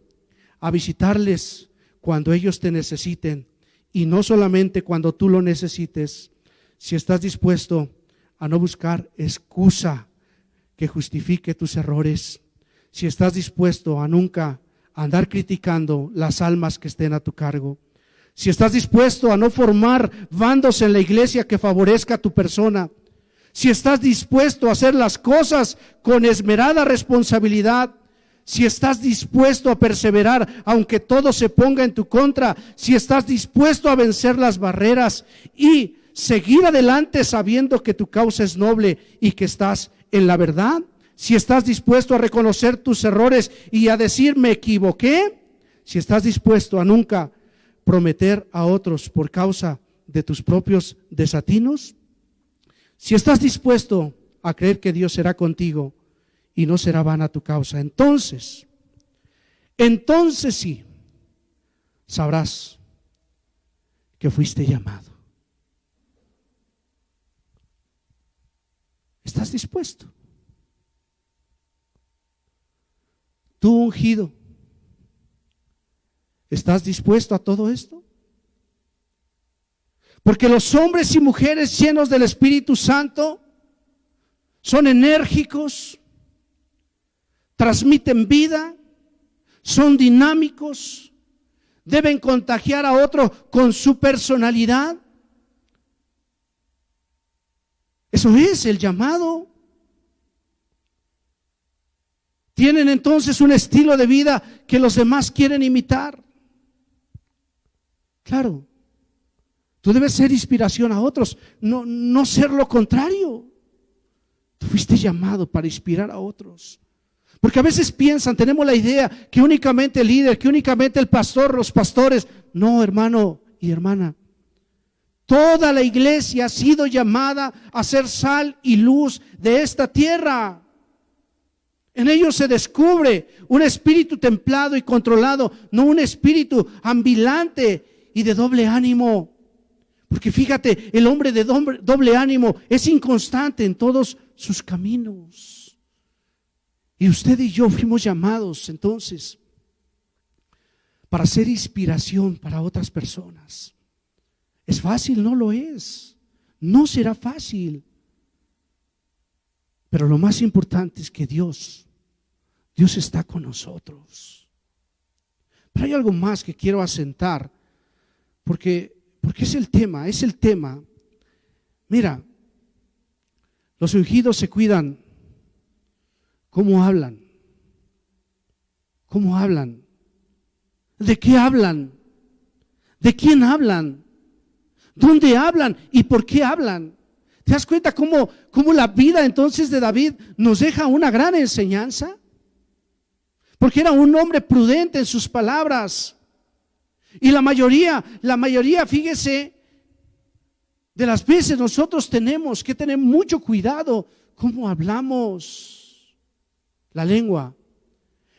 a visitarles cuando ellos te necesiten y no solamente cuando tú lo necesites, si estás dispuesto a no buscar excusa que justifique tus errores, si estás dispuesto a nunca andar criticando las almas que estén a tu cargo, si estás dispuesto a no formar bandos en la iglesia que favorezca a tu persona, si estás dispuesto a hacer las cosas con esmerada responsabilidad, si estás dispuesto a perseverar aunque todo se ponga en tu contra, si estás dispuesto a vencer las barreras y seguir adelante sabiendo que tu causa es noble y que estás en la verdad, si estás dispuesto a reconocer tus errores y a decir me equivoqué, si estás dispuesto a nunca prometer a otros por causa de tus propios desatinos, si estás dispuesto a creer que Dios será contigo y no será vana tu causa, entonces sí sabrás que fuiste llamado. ¿Estás dispuesto? Tú ungido, ¿estás dispuesto a todo esto? Porque los hombres y mujeres llenos del Espíritu Santo son enérgicos, transmiten vida, son dinámicos, deben contagiar a otro con su personalidad. Eso es el llamado. Tienen entonces un estilo de vida que los demás quieren imitar. Claro, Tú debes ser inspiración a otros, no ser lo contrario. Tú fuiste llamado para inspirar a otros. Porque a veces piensan, tenemos la idea que únicamente el líder, que únicamente el pastor, los pastores. No, hermano y hermana. Toda la iglesia ha sido llamada a ser sal y luz de esta tierra. En ellos se descubre un espíritu templado y controlado, no un espíritu ambulante y de doble ánimo. Porque fíjate, el hombre de doble ánimo es inconstante en todos sus caminos. Y usted y yo fuimos llamados entonces para ser inspiración para otras personas. ¿Es fácil? No lo es. No será fácil. Pero lo más importante es que Dios está con nosotros. Pero hay algo más que quiero asentar, porque es el tema. Mira, los ungidos se cuidan. ¿Cómo hablan? ¿Cómo hablan? ¿De qué hablan? ¿De quién hablan? ¿Dónde hablan? ¿Y por qué hablan? ¿Te das cuenta cómo la vida entonces de David nos deja una gran enseñanza? Porque era un hombre prudente en sus palabras. Y la mayoría, fíjese, de las veces nosotros tenemos que tener mucho cuidado cómo hablamos. La lengua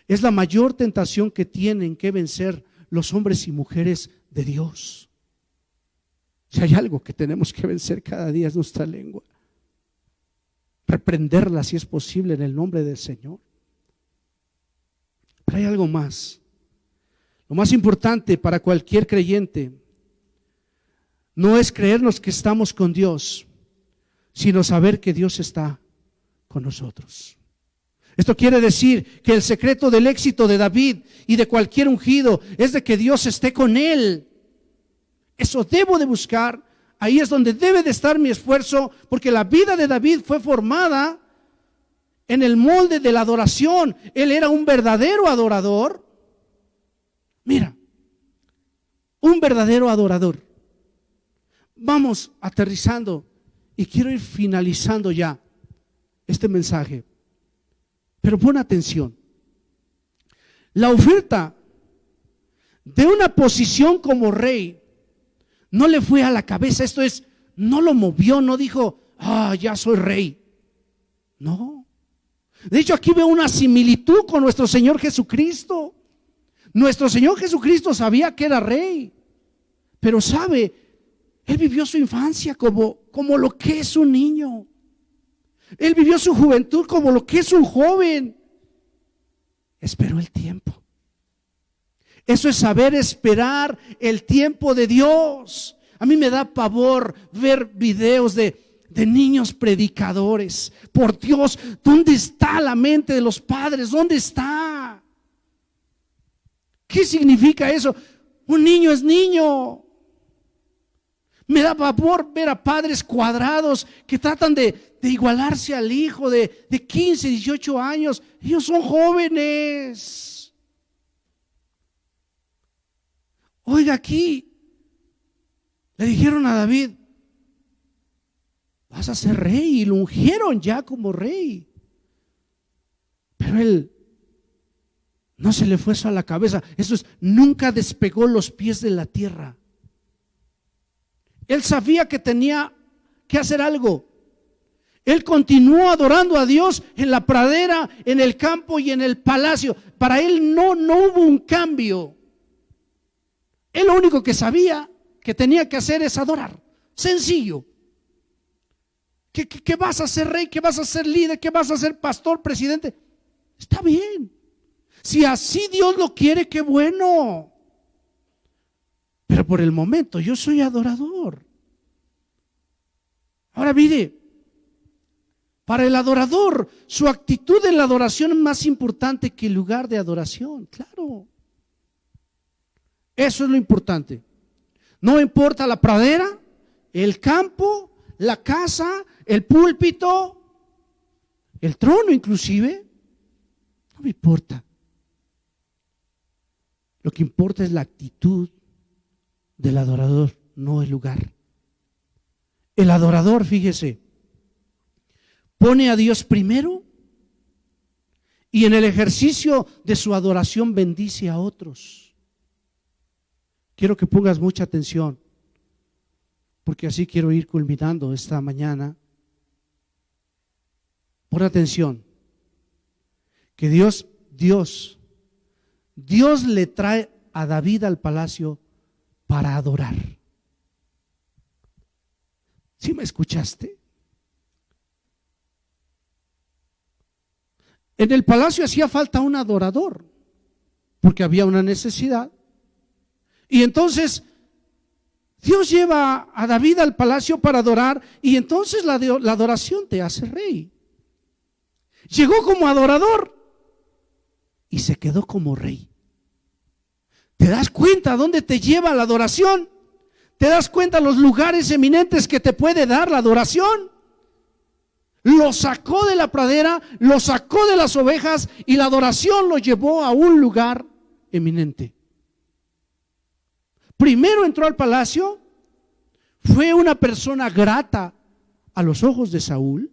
es la mayor tentación que tienen que vencer los hombres y mujeres de Dios. Si hay algo que tenemos que vencer cada día es nuestra lengua. Reprenderla si es posible en el nombre del Señor. Pero hay algo más. Lo más importante para cualquier creyente no es creernos que estamos con Dios, sino saber que Dios está con nosotros. Esto quiere decir que el secreto del éxito de David y de cualquier ungido es de que Dios esté con él. Eso debo de buscar. Ahí es donde debe de estar mi esfuerzo, porque la vida de David fue formada en el molde de la adoración. Él era un verdadero adorador. Mira, un verdadero adorador. Vamos aterrizando y quiero ir finalizando ya este mensaje. Pero pon atención. La oferta de una posición como rey no le fue a la cabeza. Esto es, no lo movió, no dijo, ya soy rey. No. De hecho, aquí veo una similitud con nuestro Señor Jesucristo. Nuestro Señor Jesucristo sabía que era rey, pero sabe, Él vivió su infancia como lo que es un niño. Él vivió su juventud como lo que es un joven. Esperó el tiempo. Eso es saber esperar el tiempo de Dios. A mí me da pavor ver videos de niños predicadores. Por Dios, ¿dónde está la mente de los padres? ¿Dónde está? ¿Qué significa eso? Un niño es niño. Me da pavor ver a padres cuadrados que tratan de igualarse al hijo de 15, 18 años. Ellos son jóvenes. Oiga, aquí le dijeron a David, vas a ser rey, y lo ungieron ya como rey. Pero él no se le fue eso a la cabeza. Eso es, nunca despegó los pies de la tierra. Él sabía que tenía que hacer algo. Él continuó adorando a Dios en la pradera, en el campo y en el palacio. Para él no hubo un cambio. Él lo único que sabía que tenía que hacer es adorar. Sencillo. ¿Qué vas a ser rey? ¿Qué vas a ser líder? ¿Qué vas a ser pastor, presidente? Está bien. Si así Dios lo quiere, qué bueno. Pero por el momento yo soy adorador. Ahora mire, para el adorador, su actitud en la adoración es más importante que el lugar de adoración. Claro. Eso es lo importante. No importa la pradera, el campo, la casa, el púlpito, el trono inclusive. No me importa. Lo que importa es la actitud del adorador, no el lugar. El adorador, fíjese, pone a Dios primero y en el ejercicio de su adoración bendice a otros. Quiero que pongas mucha atención, porque así quiero ir culminando esta mañana. Pon atención, que Dios le trae a David al palacio para adorar. ¿Sí me escuchaste? En el palacio hacía falta un adorador, porque había una necesidad. Y entonces Dios lleva a David al palacio para adorar, y entonces la adoración te hace rey. Llegó como adorador y se quedó como rey. ¿Te das cuenta a dónde te lleva la adoración? ¿Te das cuenta los lugares eminentes que te puede dar la adoración? Lo sacó de la pradera, lo sacó de las ovejas y la adoración lo llevó a un lugar eminente. Primero entró al palacio, fue una persona grata a los ojos de Saúl,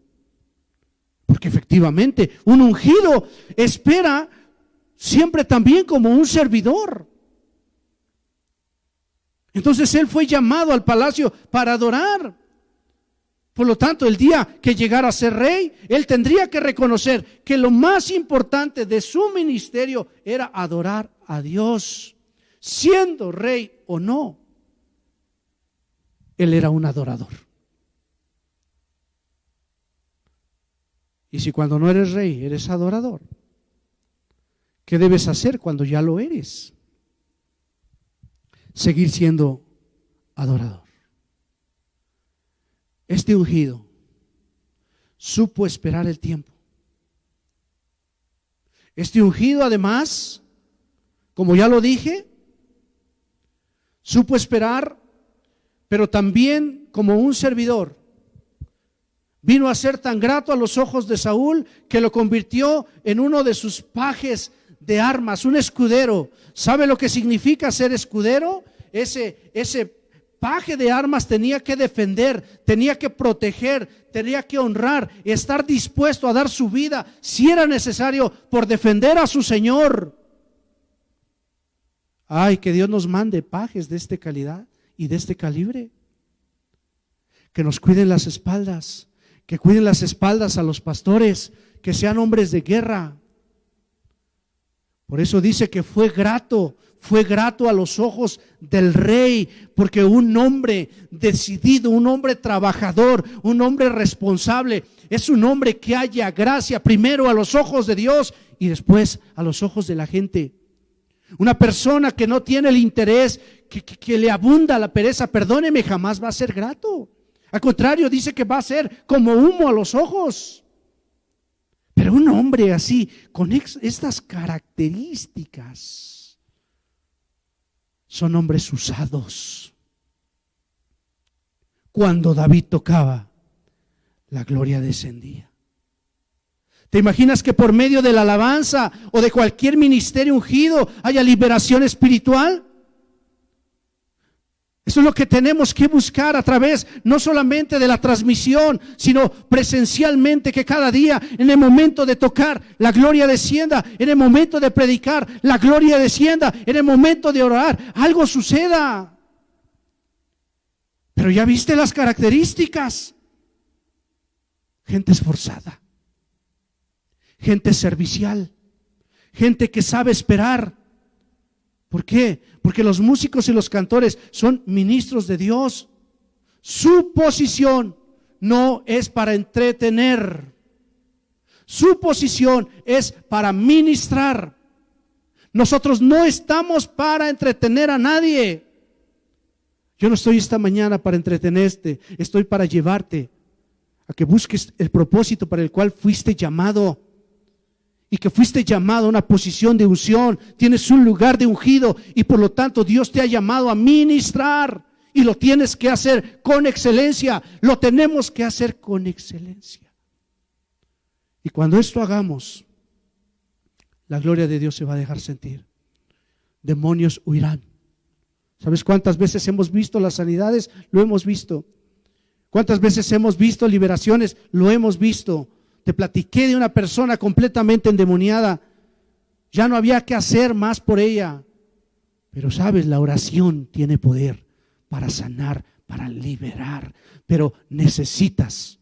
porque efectivamente un ungido espera siempre también como un servidor. Entonces él fue llamado al palacio para adorar. Por lo tanto, el día que llegara a ser rey, él tendría que reconocer que lo más importante de su ministerio era adorar a Dios, siendo rey o no. Él era un adorador. Y si cuando no eres rey eres adorador, ¿qué debes hacer cuando ya lo eres? Seguir siendo adorador. Este ungido supo esperar el tiempo. Este ungido, además, como ya lo dije, supo esperar, pero también como un servidor. Vino a ser tan grato a los ojos de Saúl que lo convirtió en uno de sus pajes de armas, un escudero. ¿Sabe lo que significa ser escudero? Ese paje de armas tenía que defender, tenía que proteger, tenía que honrar, estar dispuesto a dar su vida si era necesario por defender a su Señor. Ay, que Dios nos mande pajes de esta calidad y de este calibre, que nos cuiden las espaldas, que cuiden las espaldas a los pastores, que sean hombres de guerra. Por eso dice que fue grato a los ojos del rey, porque un hombre decidido, un hombre trabajador, un hombre responsable, es un hombre que haya gracia primero a los ojos de Dios y después a los ojos de la gente. Una persona que no tiene el interés, que le abunda la pereza, perdóneme, jamás va a ser grato. Al contrario, dice que va a ser como humo a los ojos. Pero un hombre así, con estas características, son hombres usados. Cuando David tocaba, la gloria descendía. ¿Te imaginas que por medio de la alabanza o de cualquier ministerio ungido haya liberación espiritual? Eso es lo que tenemos que buscar a través no solamente de la transmisión, sino presencialmente, que cada día en el momento de tocar la gloria descienda, en el momento de predicar la gloria descienda, en el momento de orar algo suceda. Pero ya viste las características: gente esforzada, gente servicial, gente que sabe esperar. ¿Por qué? Porque los músicos y los cantores son ministros de Dios. Su posición no es para entretener. Su posición es para ministrar. Nosotros no estamos para entretener a nadie. Yo no estoy esta mañana para entretenerte, estoy para llevarte a que busques el propósito para el cual fuiste llamado. Y que fuiste llamado a una posición de unción, tienes un lugar de ungido y por lo tanto Dios te ha llamado a ministrar y lo tienes que hacer con excelencia, lo tenemos que hacer con excelencia. Y cuando esto hagamos, la gloria de Dios se va a dejar sentir, demonios huirán. ¿Sabes cuántas veces hemos visto las sanidades? Lo hemos visto. ¿Cuántas veces hemos visto liberaciones? Lo hemos visto. Te platiqué de una persona completamente endemoniada. Ya no había que hacer más por ella. Pero sabes, la oración tiene poder para sanar, para liberar. Pero necesitas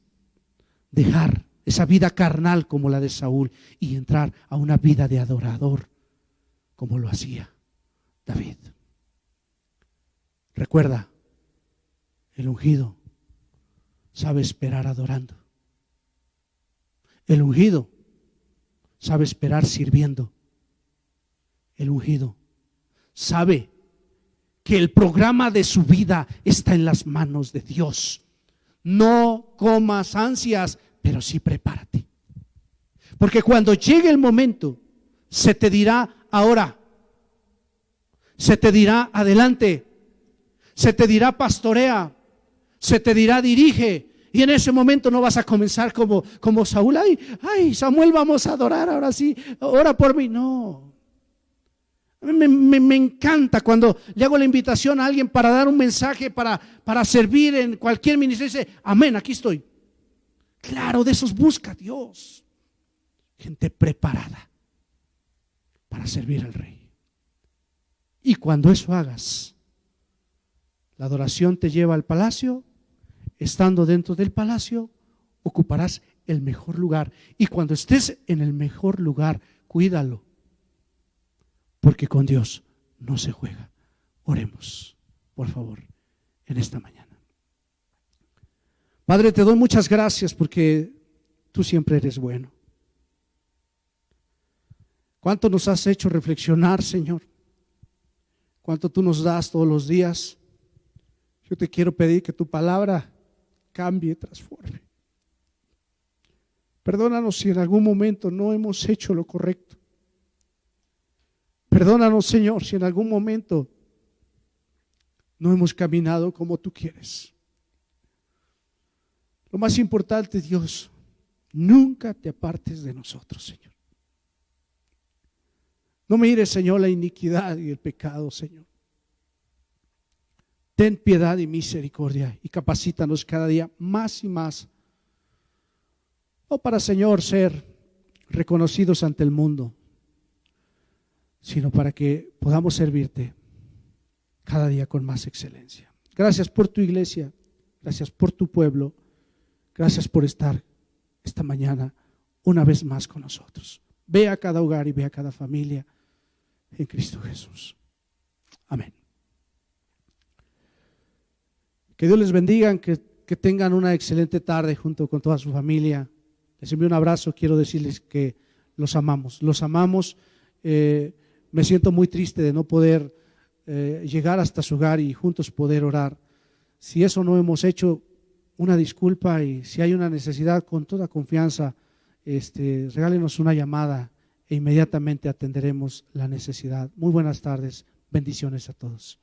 dejar esa vida carnal como la de Saúl y entrar a una vida de adorador como lo hacía David. Recuerda, el ungido sabe esperar adorando. El ungido sabe esperar sirviendo. El ungido sabe que el programa de su vida está en las manos de Dios. No comas ansias, pero sí prepárate. Porque cuando llegue el momento, se te dirá ahora, se te dirá adelante, se te dirá pastorea, se te dirá dirige. Y en ese momento no vas a comenzar como Saúl. Ay, Samuel, vamos a adorar ahora sí, ora por mí. No. Me encanta cuando le hago la invitación a alguien para dar un mensaje, para servir en cualquier ministerio. Dice, amén, aquí estoy. Claro, de esos busca Dios. Gente preparada para servir al Rey. Y cuando eso hagas, la adoración te lleva al palacio. Estando dentro del palacio, ocuparás el mejor lugar. Y cuando estés en el mejor lugar, cuídalo. Porque con Dios no se juega. Oremos, por favor, en esta mañana. Padre, te doy muchas gracias porque tú siempre eres bueno. ¿Cuánto nos has hecho reflexionar, Señor? ¿Cuánto tú nos das todos los días? Yo te quiero pedir que tu palabra cambie, transforme. Perdónanos si en algún momento no hemos hecho lo correcto. Perdónanos, Señor, si en algún momento no hemos caminado como tú quieres. Lo más importante, Dios, nunca te apartes de nosotros, Señor. No mires, Señor, la iniquidad y el pecado, Señor. Ten piedad y misericordia y capacítanos cada día más y más. No para, Señor, ser reconocidos ante el mundo, sino para que podamos servirte cada día con más excelencia. Gracias por tu iglesia, gracias por tu pueblo, gracias por estar esta mañana una vez más con nosotros. Ve a cada hogar y ve a cada familia en Cristo Jesús. Amén. Que Dios les bendiga, que tengan una excelente tarde junto con toda su familia. Les envío un abrazo, quiero decirles que los amamos. Los amamos. Me siento muy triste de no poder llegar hasta su hogar y juntos poder orar. Si eso no hemos hecho, una disculpa, y si hay una necesidad, con toda confianza, regálenos una llamada e inmediatamente atenderemos la necesidad. Muy buenas tardes, bendiciones a todos.